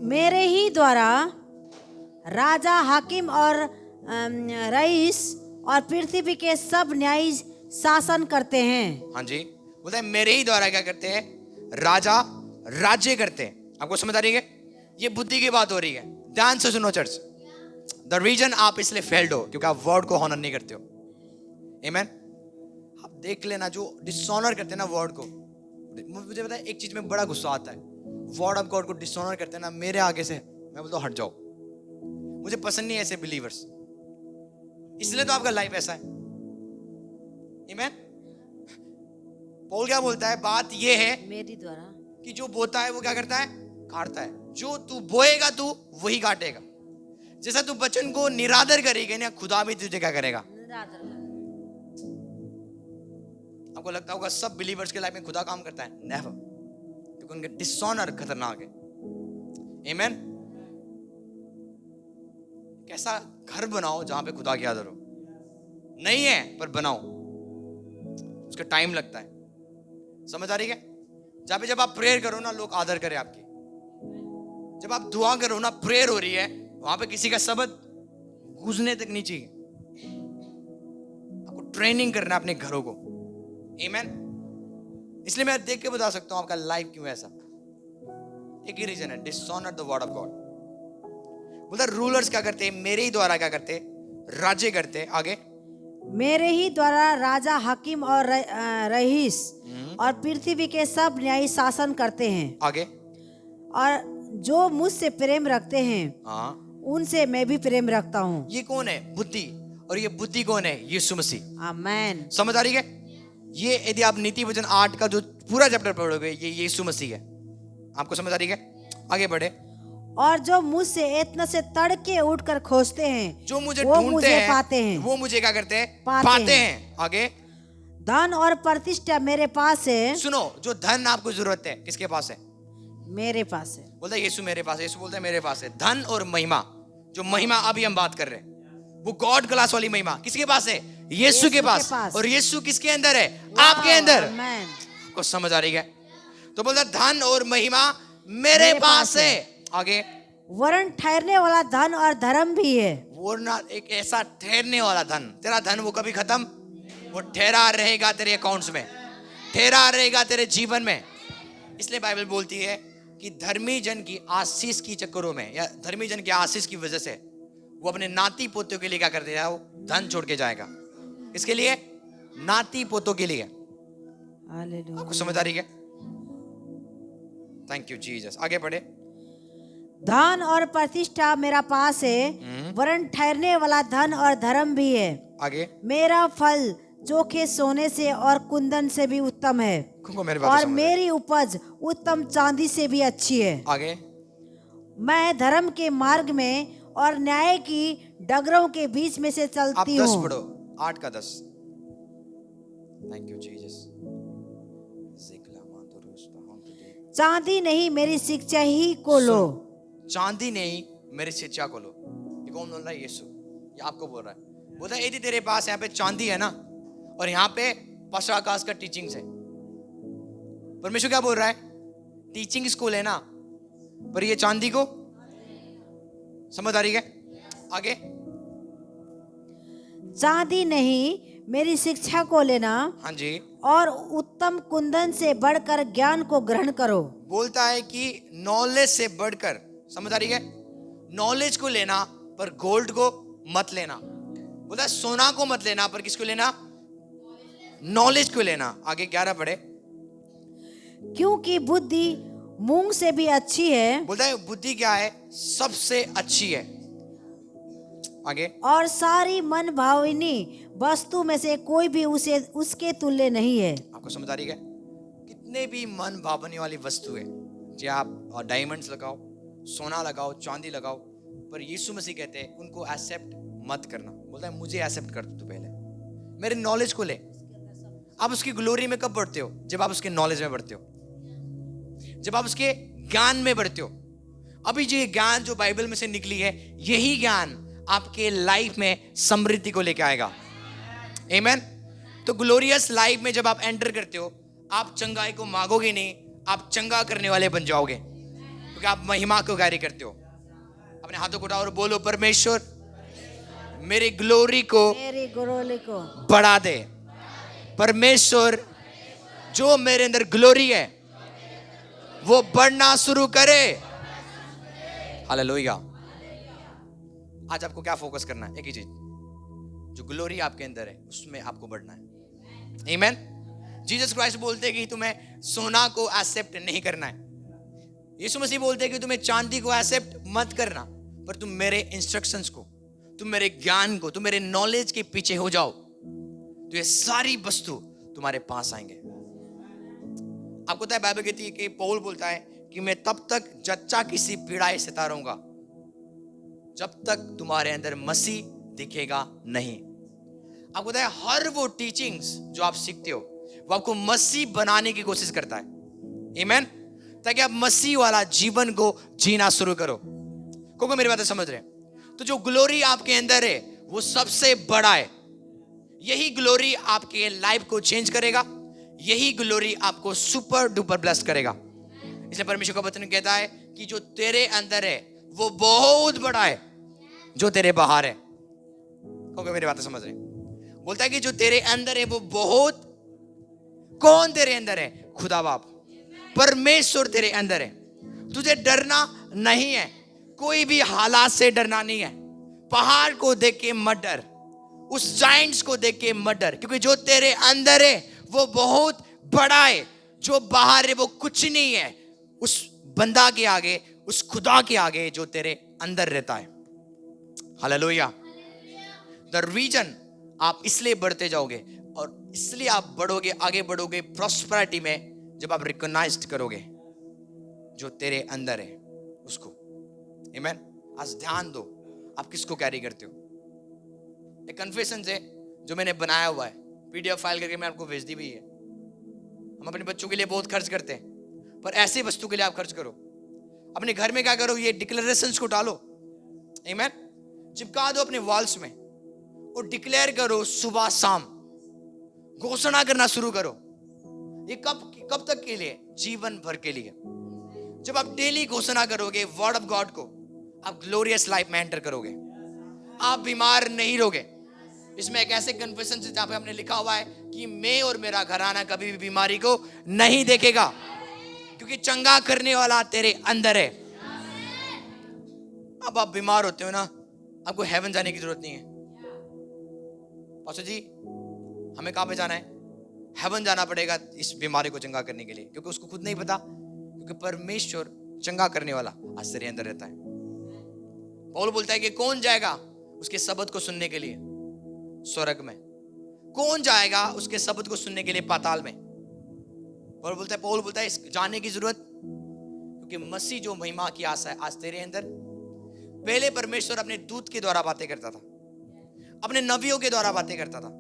मेरे ही द्वारा राजा, हाकिम और रईस और पृथ्वी के सब न्यायी शासन करते हैं। हाँ जी, बोलते हैं मेरे ही द्वारा क्या करते हैं? राजा राज्य करते हैं। आपको समझ आ रही है? ये बुद्धि की बात हो रही है। ध्यान से सुनो चर्च। द रीजन आप इसलिए फेल्ड हो क्योंकि आप वर्ड को हॉनर नहीं करते हो। आमीन। आप देख लेना जो डिसऑनर करते हैं ना वर्ड को, मुझे पता है एक चीज में बड़ा गुस्सा आता है, वर्ड ऑफ गॉड को डिसऑनर करते हैं ना, मेरे आगे से मैं बोलता हूं हट जाओ, मुझे पसंद नहीं है ऐसे बिलीवर्स, इसलिए तो आपका लाइफ ऐसा है। आमीन। पौल क्या बोलता है? बात ये है मेरी द्वारा कि जो बोता है वो क्या करता है? काटता है। जो तू बोएगा तू वही काटेगा। जैसा तू वचन को निरादर करेगा ना, खुदा भी तुझे क्या करेगा? आपको लगता होगा सब बिलीवर्स के लाइफ में खुदा काम करता है? नेवर, क्योंकि उनके डिसऑनर खतरनाक है। आमीन। कैसा घर बनाओ जहां पे खुदा की आदर हो? नहीं है पर बनाओ, उसका टाइम लगता है। समझ आ रही है? जहां पे जब आप प्रेयर करो ना लोग आदर करें आपकी, जब आप दुआ करो ना, प्रेयर हो रही है, वहां पे किसी का शब्द गूंजने तक नहीं चाहिए। आपको ट्रेनिंग करना है अपने घरों को। आमीन। इसलिए मैं देख के बता सकता हूं आपका लाइफ क्यों ऐसा। एक ही रीजन है, dishonour the word of God. बोलता रूलर्स क्या करते हैं? मेरे ही द्वारा क्या करते? राज्य करते। आगे, मेरे ही द्वारा राजा, हाकिम और रईस और पृथ्वी के सब न्यायी शासन करते हैं। आगे, और जो मुझसे प्रेम रखते हैं हाँ, उनसे मैं भी प्रेम रखता हूँ। ये कौन है? बुद्धि। और ये बुद्धि कौन है? यीशु मसीह। आमेन। समझ आ रही है? ये यदि आप नीति वचन 8 का जो पूरा चैप्टर पढ़ोगे, ये यीशु मसीह है। आपको समझ आ रही है? आगे बढ़े। और जो मुझसे इतना से तड़के उठकर खोजते हैं, जो मुझे वो ढूंढते मुझे हैं, पाते हैं। वो मुझे क्या करते हैं? पाते हैं। आगे, धन और प्रतिष्ठा मेरे पास है। सुनो, जो धन आपको जरूरत है किसके पास है? मेरे पास है। बोलता है यीशु मेरे पास है। यीशु बोलता है मेरे पास है धन और महिमा। जो महिमा अभी हम बात कर रहे हैं वो गॉड क्लास वाली महिमा किसके पास है? यीशु के पास। और यीशु किसके अंदर है? आपके अंदर। आमेन। आपको समझ आ रही है? तो बोलता धन और महिमा मेरे पास है। आगे, वरन ठहरने वाला धन और धर्म भी है। वरना एक ऐसा ठहरने वाला धन, तेरा धन वो कभी खत्म, वो ठहरा रहेगा तेरे अकाउंट्स में, ठहरा रहेगा तेरे जीवन में। इसलिए बाइबल बोलती है कि धर्मी जन की आशीष की चक्करों में, या धर्मी जन की आशीष की वजह से वो अपने नाती पोतों के लिए क्या कर देगा? वो धन छोड़ के जाएगा। इसके लिए नाती पोतों के लिए। हालेलुया। आपको समझ आ रही है? Thank you Jesus. आगे बढ़े। धन और प्रतिष्ठा मेरा पास है, वरन ठहरने वाला धन और धर्म भी है। आगे, मेरा फल चोखे सोने से और कुंदन से भी उत्तम है, मेरी बात और समझ मेरी उपज उत्तम चांदी से भी अच्छी है। आगे, मैं धर्म के मार्ग में और न्याय की डगरों के बीच में से आप चलती 10 हूँ। पढ़ो, 8 का 10। Thank you Jesus. चांदी नहीं मेरी शिक्षा ही को लो। चांदी नहीं मेरी शिक्षा को लो। ये कौन बोल रहा है? यीशु। ये आपको बोल रहा है। बोलता है यदि तेरे पास यहाँ पे चांदी है ना, और यहाँ पे पास्टर आकाश का टीचिंग्स है, परमेश्वर क्या बोल रहा है? टीचिंग स्कूल है ना, पर ये चांदी को समझ आ रही है? आगे, चांदी नहीं मेरी शिक्षा को लेना हाँ जी, और उत्तम कुंदन से बढ़कर ज्ञान को ग्रहण करो। बोलता है कि नॉलेज से बढ़कर, समझ आ रही है, नॉलेज को लेना पर गोल्ड को मत लेना। बोलता है सोना को मत लेना पर किसको लेना, नॉलेज को लेना। आगे 11 पढ़े। क्योंकि बुद्धि मूंग से भी अच्छी है बोलता है बुद्धि क्या है, सबसे अच्छी है। आगे, और सारी मन भाविनी वस्तु में से कोई भी उसे उसके तुल्य नहीं है। आपको समझ आ रही है, कितने भी मन भावने वाली वस्तु है, जो आप डायमंड्स लगाओ, सोना लगाओ, चांदी लगाओ, पर यीशु मसीह कहते हैं उनको एक्सेप्ट मत करना। बोलता है मुझे एक्सेप्ट कर तू पहले, मेरे नॉलेज को ले। आप उसकी ग्लोरी में कब बढ़ते हो, जब आप उसके नॉलेज में बढ़ते हो, जब आप उसके ज्ञान में बढ़ते हो। अभी जो ये ज्ञान जो बाइबल में से निकली है, यही ज्ञान आपके लाइफ में समृद्धि को लेके आएगा। आमीन। तो ग्लोरियस लाइफ में जब आप एंटर करते हो, आप चंगाई को मांगोगे नहीं, आप चंगा करने वाले बन जाओगे, क्योंकि आप महिमा को कैरी करते हो। अपने हाथों को उठाओ और बोलो, परमेश्वर मेरी ग्लोरी को बढ़ा दे। परमेश्वर जो मेरे अंदर ग्लोरी है वो बढ़ना शुरू करे। हालेलुया। आज आपको क्या फोकस करना है, एक ही चीज, जो ग्लोरी आपके अंदर है उसमें आपको बढ़ना है। आमीन। जीसस क्राइस्ट बोलते हैं कि तुम्हें सोना को एक्सेप्ट नहीं करना है। यीशु मसीह बोलते हैं कि तुम्हें चांदी को एक्सेप्ट मत करना, पर तुम मेरे इंस्ट्रक्शंस को, तुम मेरे ज्ञान को, तुम मेरे नॉलेज के पीछे हो जाओ, तो ये सारी वस्तु तुम्हारे पास आएंगे। आपको पता है बाइबल कहती है कि पौल बोलता है कि मैं तब तक जच्चा किसी पीड़ाई से रहूंगा जब तक तुम्हारे अंदर मसीह दिखेगा नहीं। आपको पता है हर वो टीचिंग्स जो आप सीखते हो वो आपको मसीह बनाने की कोशिश करता है। आमीन। ताकि आप मसीह वाला जीवन को जीना शुरू करो। क्योंकि मेरी बातें समझ रहे हैं? तो जो ग्लोरी आपके अंदर है वो सबसे बड़ा है। यही ग्लोरी आपके लाइफ को चेंज करेगा, यही ग्लोरी आपको सुपर डुपर ब्लेस करेगा। इसलिए परमेश्वर का वचन कहता है कि जो तेरे अंदर है वो बहुत बड़ा है जो तेरे बाहर है। क्योंकि मेरी बातें समझ रहे हैं? बोलता है कि जो तेरे अंदर है वो बहुत, कौन तेरे अंदर है? खुदा बाप, परमेश्वर तेरे अंदर है। तुझे डरना नहीं है, कोई भी हालात से डरना नहीं है। पहाड़ को देख के मत डर, उस जाइंट्स को देख के मत डर, क्योंकि जो तेरे अंदर है वो बहुत बड़ा है। जो बाहर है वो कुछ नहीं है उस बंदा के आगे, उस खुदा के आगे जो तेरे अंदर रहता है। हालेलुया। द रीजन आप इसलिए बढ़ते जाओगे और इसलिए आप बढ़ोगे, आगे बढ़ोगे प्रॉस्पेरिटी में, जब आप रिकॉग्नाइज करोगे जो तेरे अंदर है उसको। आमीन। आज ध्यान दो आप किसको कैरी करते हो। एक कन्फेशन है जो मैंने बनाया हुआ है, पीडीएफ फाइल करके मैं आपको भेज दी भी है। हम अपने बच्चों के लिए बहुत खर्च करते हैं, पर ऐसी वस्तु के लिए आप खर्च करो। अपने घर में क्या करो, ये डिक्लेरेशंस को डालो। आमीन। चिपका दो अपने वॉल्स में और डिक्लेयर करो, सुबह शाम घोषणा करना शुरू करो। ये कब तक के लिए? जीवन भर के लिए। जब आप डेली घोषणा करोगे वर्ड ऑफ गॉड को, आप ग्लोरियस लाइफ में एंटर करोगे। आप बीमार नहीं रहोगे। इसमें एक ऐसे कन्फेशन से जहां पे हमने लिखा हुआ है कि मैं और मेरा घराना कभी भी बीमारी को नहीं देखेगा, क्योंकि चंगा करने वाला तेरे अंदर है। अब आप बीमार होते हो ना, आपको हेवन जाने की जरूरत नहीं है। पास्टर जी हमें कहां पे जाना है? हेवन जाना पड़ेगा इस बीमारी को चंगा करने के लिए, क्योंकि उसको खुद नहीं पता, क्योंकि परमेश्वर चंगा करने वाला आज तेरे अंदर रहता है। पौल बोलता है कि कौन जाएगा उसके शब्द को सुनने के लिए स्वर्ग में? कौन जाएगा उसके शब्द को सुनने के लिए पाताल में? पौल बोलता है इस जाने की जरूरत, क्योंकि मसीह जो महिमा की आशा है आज तेरे अंदर। पहले परमेश्वर अपने दूत के द्वारा बातें करता था, अपने नबियों के द्वारा बातें करता था,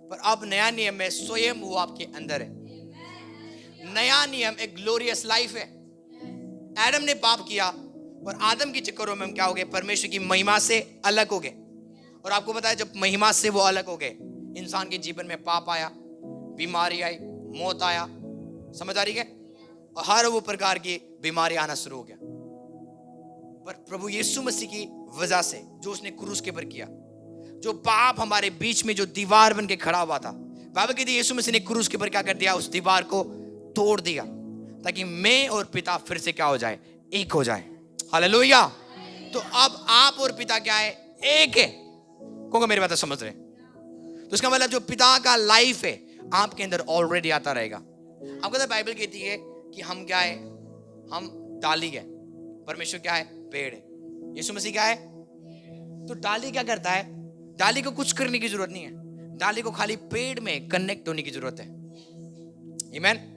पर अब नया नियम में स्वयं वो आपके अंदर है। नया नियम एक ग्लोरियस लाइफ है। एडम ने पाप किया, और आदम के चक्करों में हम क्या हो गए? परमेश्वर की महिमा से अलग हो गए। और आपको पता है जब महिमा से वो अलग हो गए, इंसान के जीवन में पाप आया, बीमारी आई, मौत आया। समझ आ रही है? और हर वो प्रकार की बीमारी आना शुरू हो गया। पर प्रभु यीशु मसीह की वजह से, जो उसने क्रूस के ऊपर किया, जो पाप हमारे बीच में जो दीवार बन के खड़ा हुआ था, बाइबल कहती है यीशु मसीह ने क्रूस के ऊपर क्या कर दिया, उस दीवार को तोड़ दिया, ताकि मैं और पिता फिर से क्या हो जाए, एक हो जाए। हालेलुया। तो अब आप और पिता क्या है, एक है। कौन मेरी बात समझ रहे? तो इसका मतलब जो पिता का लाइफ है आपके अंदर ऑलरेडी आता रहेगा। आपको पता है बाइबल कहती है कि हम क्या है, हम डाली है, परमेश्वर क्या है, पेड़ है, यीशु मसीह क्या है। तो डाली क्या करता है, डाली को कुछ करने की जरूरत नहीं है, डाली को खाली पेड़ में कनेक्ट होने की जरूरत है। आमीन।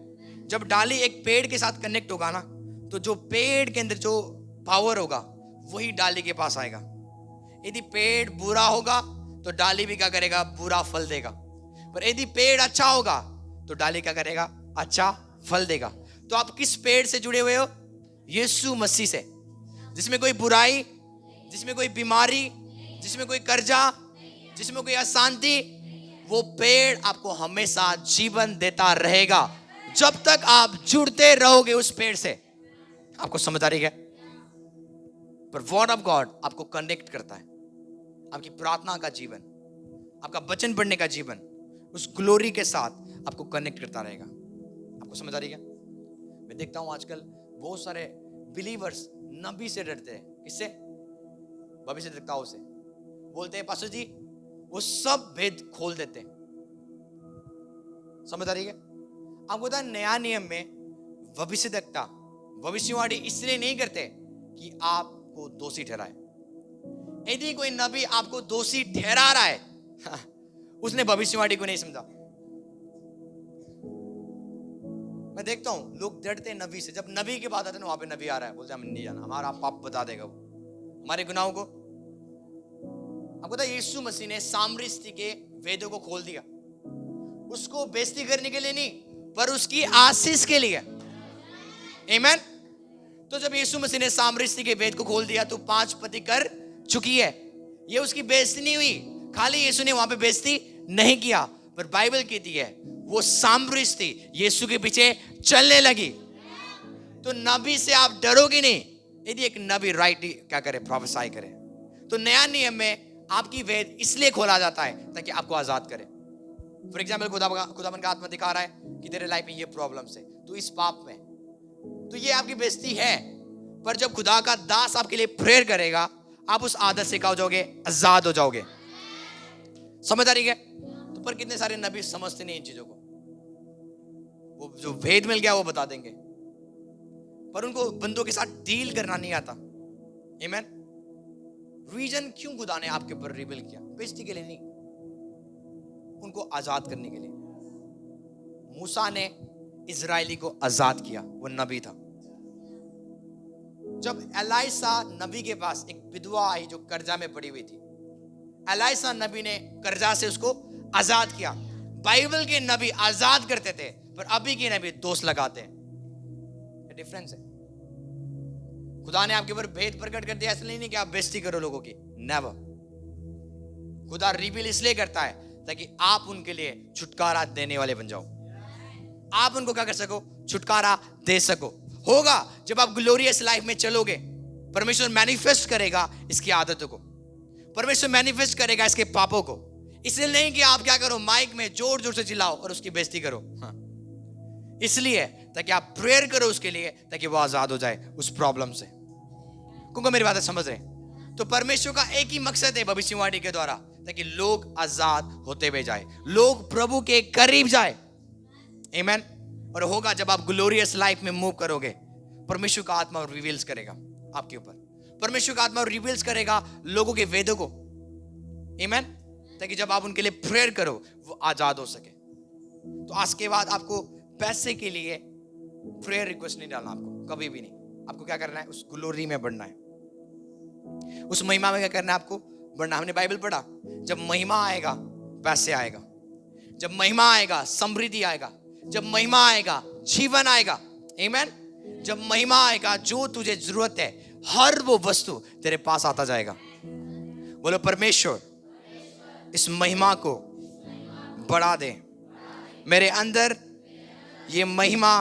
जब डाली एक पेड़ के साथ कनेक्ट होगा ना, तो जो पेड़ के अंदर जो पावर होगा वही डाली के पास आएगा। यदि पेड़ बुरा होगा तो डाली भी क्या करेगा, बुरा फल देगा। पर यदि पेड़ अच्छा होगा तो डाली क्या करेगा, अच्छा फल देगा। तो आप किस पेड़ से जुड़े हुए हो, यीशु मसीह से, जिसमें कोई बुराई, जिसमें कोई बीमारी, जिसमें कोई कर्जा, जिसमें कोई अशांति, वो पेड़ आपको हमेशा जीवन देता रहेगा जब तक आप जुड़ते रहोगे उस पेड़ से। आपको समझ आ रही है? पर वर्ड ऑफ गॉड आपको कनेक्ट करता है, आपकी प्रार्थना का जीवन, आपका वचन पढ़ने का जीवन उस ग्लोरी के साथ आपको कनेक्ट करता रहेगा। आपको समझ आ रही है? मैं देखता हूं आजकल बहुत सारे बिलीवर्स नबी से डरते हैं। किससे? भविष्य वक्ताओं से। बोलते हैं पास्टर जी वो सब भेद खोल देते हैं। समझ आ रही है? आपको पता है नया नियम में भविष्यद्वक्ता, भविष्यवाणी इसलिए नहीं करते कि आपको दोषी ठहराए। यदि कोई नबी आपको दोषी ठहरा रहा है, उसने भविष्यवाणी को नहीं समझा। मैं देखता हूं लोग डरते हैं नबी से। जब नबी की बात आती है ना, वहां पे नबी आ रहा है, बोलते हैं हम नहीं जाना, हमारा पाप बता देगा वो, हमारे गुनाहों को। आपको पता है यीशु मसीह ने सामरी स्त्री के वेदों को खोल दिया, उसको बेइज्जती करने के लिए नहीं, पर उसकी आशीष के लिए। आमीन। तो जब यीशु मसीह ने सामरी स्त्री के वेद को खोल दिया तो 5 पति कर चुकी है, ये उसकी बेइज्जती नहीं हुई। खाली यीशु ने वहां पे बेइज्जती नहीं किया, पर बाइबल कहती है वो सामरी स्त्री यीशु के पीछे चलने लगी। तो नबी से आप डरोगे नहीं यदि एक नबी राइट क्या करे, प्रोफेसाई करे। तो नया नियम में आपकी वेद इसलिए खोला जाता है ताकि आपको आजाद करे। फॉर एग्जाम्पल खुदावन का आत्मा दिखा रहा है कि तेरे लाइफ में ये प्रॉब्लम्स है, तू इस पाप में, तो ये आपकी बेइज्जती है। पर जब खुदा का दास आपके लिए प्रेयर करेगा, आप उस आदत से क्या हो जाओगे, आजाद हो जाओगे। समझ आ रही है? तो पर कितने सारे नबी समझते नहीं इन चीजों को। वो जो भेद मिल गया वो बता देंगे, पर उनको बंदों के साथ डील करना नहीं आता। आमीन। रीजन क्यों खुदा ने आपके ऊपर रिवील किया? बेइज्जती के लिए नहीं, उनको आजाद करने के लिए। मूसा ने इजरायली को आजाद किया, वो नबी था। जब एलाइसा नबी के पास एक विधवा आई जो कर्जा में पड़ी हुई थी, एलाइसा नबी ने कर्जा से उसको आजाद किया। बाइबल के नबी आजाद करते थे, पर अभी के नबी दोष लगाते हैं। डिफरेंस है। खुदा ने आपके ऊपर भेद प्रकट कर दिया, इसलिए नहीं कि आप बेइज्जती करो लोगों की, नेवर। खुदा रिवील इसलिए करता है ताकि आप उनके लिए छुटकारा देने वाले बन जाओ, आप उनको क्या कर सको, छुटकारा दे सको। होगा जब आप ग्लोरियस लाइफ में चलोगे, परमेश्वर मैनिफेस्ट करेगा इसकी आदतों को, परमेश्वर मैनिफेस्ट करेगा इसके पापों को। इसलिए नहीं कि आप क्या करो, माइक में जोर जोर से चिल्लाओ और उसकी बेइज्जती करो। हाँ। इसलिए ताकि आप प्रेयर करो उसके लिए, ताकि वो आजाद हो जाए उस प्रॉब्लम से। क्योंकि मेरी बात समझ रहे? तो परमेश्वर का एक ही मकसद है भविष्यवाणी के द्वारा, ताकि लोग आजाद होते हुए जाए, लोग प्रभु के करीब जाए। आमीन। और होगा जब आप ग्लोरियस लाइफ में मूव करोगे, परमेश्वर का आत्मा रिवील्स करेगा आपके ऊपर, परमेश्वर का आत्मा रिवील्स करेगा लोगों के वेदों को। आमीन। ताकि जब आप उनके लिए प्रेयर करो वो आजाद हो सके। तो आज के बाद आपको पैसे के लिए प्रेयर रिक्वेस्ट नहीं डालना, आपको कभी भी नहीं। आपको क्या करना है, उस ग्लोरी में बढ़ना है, उस महिमा में क्या करना है, आपको बढ़ना। हमने बाइबल पढ़ा, जब महिमा आएगा पैसे आएगा, जब महिमा आएगा समृद्धि आएगा, जब महिमा आएगा जीवन आएगा। आमीन। जब महिमा आएगा जो तुझे जरूरत है हर वो वस्तु तेरे पास आता जाएगा। बोलो परमेश्वर इस महिमा को बढ़ा दे, मेरे अंदर ये महिमा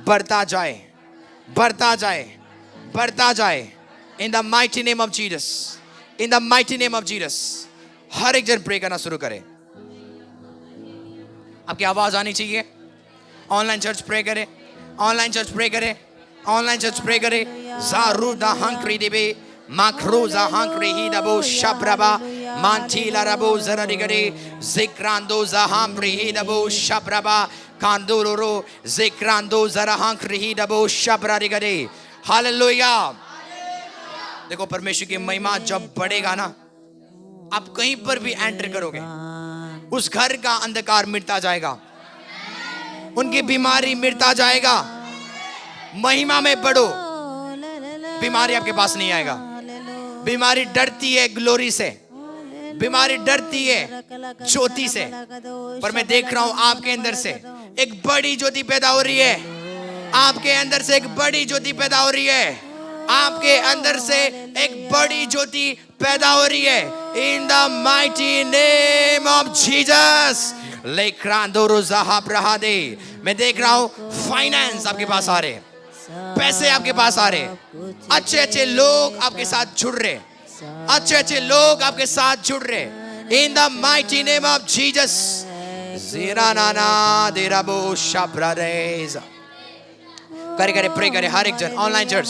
बढ़ता जाए, बढ़ता जाए, बढ़ता जाए। In the mighty name of Jesus, in the mighty name of Jesus, हर एक जन प्रे करना शुरू करे। आपकी आवाज आनी चाहिए। ऑनलाइन चर्च प्रे करे, ऑनलाइन चर्च प्रे करे, ऑनलाइन चर्च प्रे करे। जारूदा हंक्री देबे माखरोजा हंक्री ही दबो शब्रबा मांटीला रबो जरदिगरे जिक्रांदो जहाम्री ही दबो शब्रबा कांदोरो जिक्रांदो जरा हंक्री ही दबो शब्रदिगरे। हालेलुया। देखो परमेश्वर की महिमा जब बढ़ेगा ना, आप कहीं पर भी एंटर करोगे, उस घर का अंधकार मिटता जाएगा, उनकी बीमारी मिटता जाएगा। महिमा में बढ़ो, बीमारी आपके पास नहीं आएगा। बीमारी डरती है ग्लोरी से, बीमारी डरती है ज्योति से, पर मैं देख रहा हूं आपके अंदर से एक बड़ी ज्योति पैदा हो रही है। आपके अंदर से एक बड़ी ज्योति पैदा हो रही है। आपके अंदर से एक बड़ी ज्योति पैदा हो रही है। In the mighty name of Jesus. मैं देख रहा हूं फाइनेंस आपके पास आ रहे, पैसे आपके पास आ रहे, अच्छे अच्छे लोग आपके साथ जुड़ रहे, अच्छे अच्छे लोग आपके साथ जुड़ रहे। In the mighty name of Jesus. करे करे प्रे करे हर एक जन। ऑनलाइन चर्च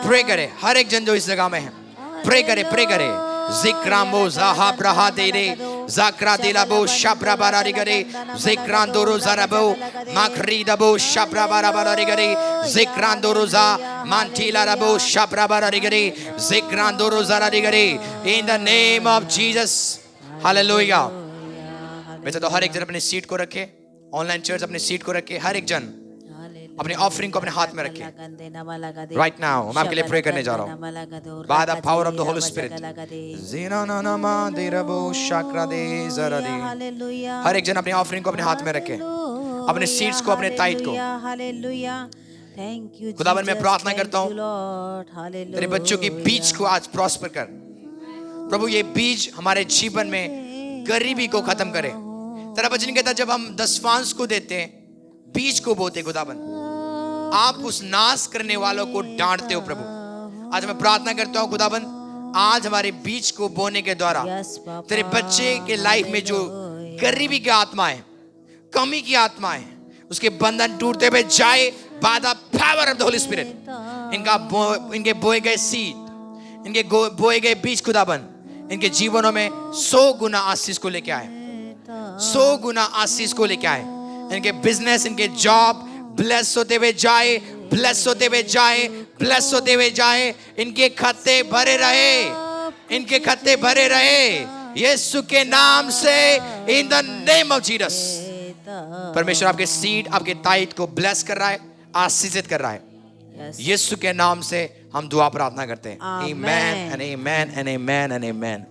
प्रे करे, हर एक जन जो इस जगह में है प्रे करे, प्रे करे। जिक्रामो जाहा प्रहा दे रे जाकरा दिलाबो शाप्रा बारारी करे जिक्रांदोरो जाराबो माखरी दबो शाप्रा बारारी करे जिक्रांदोरो जा मांटीला रबो शाप्रा बारारी करे जिक्रांदोरो जारारी करे। इन the name of Jesus. Hallelujah. वैसे तो हर एक जन अपनी सीट को रखे, ऑनलाइन चर्च अपनी सीट को रखे, हर एक जन अपने ऑफरिंग को अपने हाथ में रखे। राइट नाउ मैं आपके लिए प्रे करने जा रहा हूँ by the power of the holy spirit. हर एक जन अपने ऑफरिंग को अपने हाथ में रखे, अपने सीट्स को, अपने ताइट को। खुदावन मैं प्रार्थना करता हूँ तेरे बच्चों की बीज को आज प्रॉस्पर कर प्रभु। ये बीज हमारे जीवन में गरीबी को खत्म करे। तेरा वचन कहता जब हम दसवांश को देते हैं, बीज को बोते खुदावन, आप उस नाश करने वालों को डांटते हो प्रभु। आज मैं प्रार्थना करता हूँ खुदावन, आज हमारे बीज को बोने के द्वारा तेरे बच्चे के लाइफ में जो गरीबी की आत्मा है, कमी की आत्मा है, उसके बंधन टूटते हुए जाए bye the power of the holy spirit. इनके बोए गए सीड, इनके बोए गए बीज खुदावन इनके जीवनों में 100 गुना आशीष को लेके आए, 100 गुना आशीष को लेके आए। इनके बिजनेस, इनके जॉब ब्लेस होते हुए जाए, ब्लेस होते हुए जाए, ब्लेस होते हुए जाए। इनके खाते भरे रहे, इनके खाते भरे रहे यीशु के नाम से। इन द नेम ऑफ जीसस। परमेश्वर आपके सीड, आपके ताइट को ब्लेस कर रहा है, आशीषित कर रहा है। यीशु के नाम से हम दुआ प्रार्थना करते हैं। Amen and amen and amen and amen.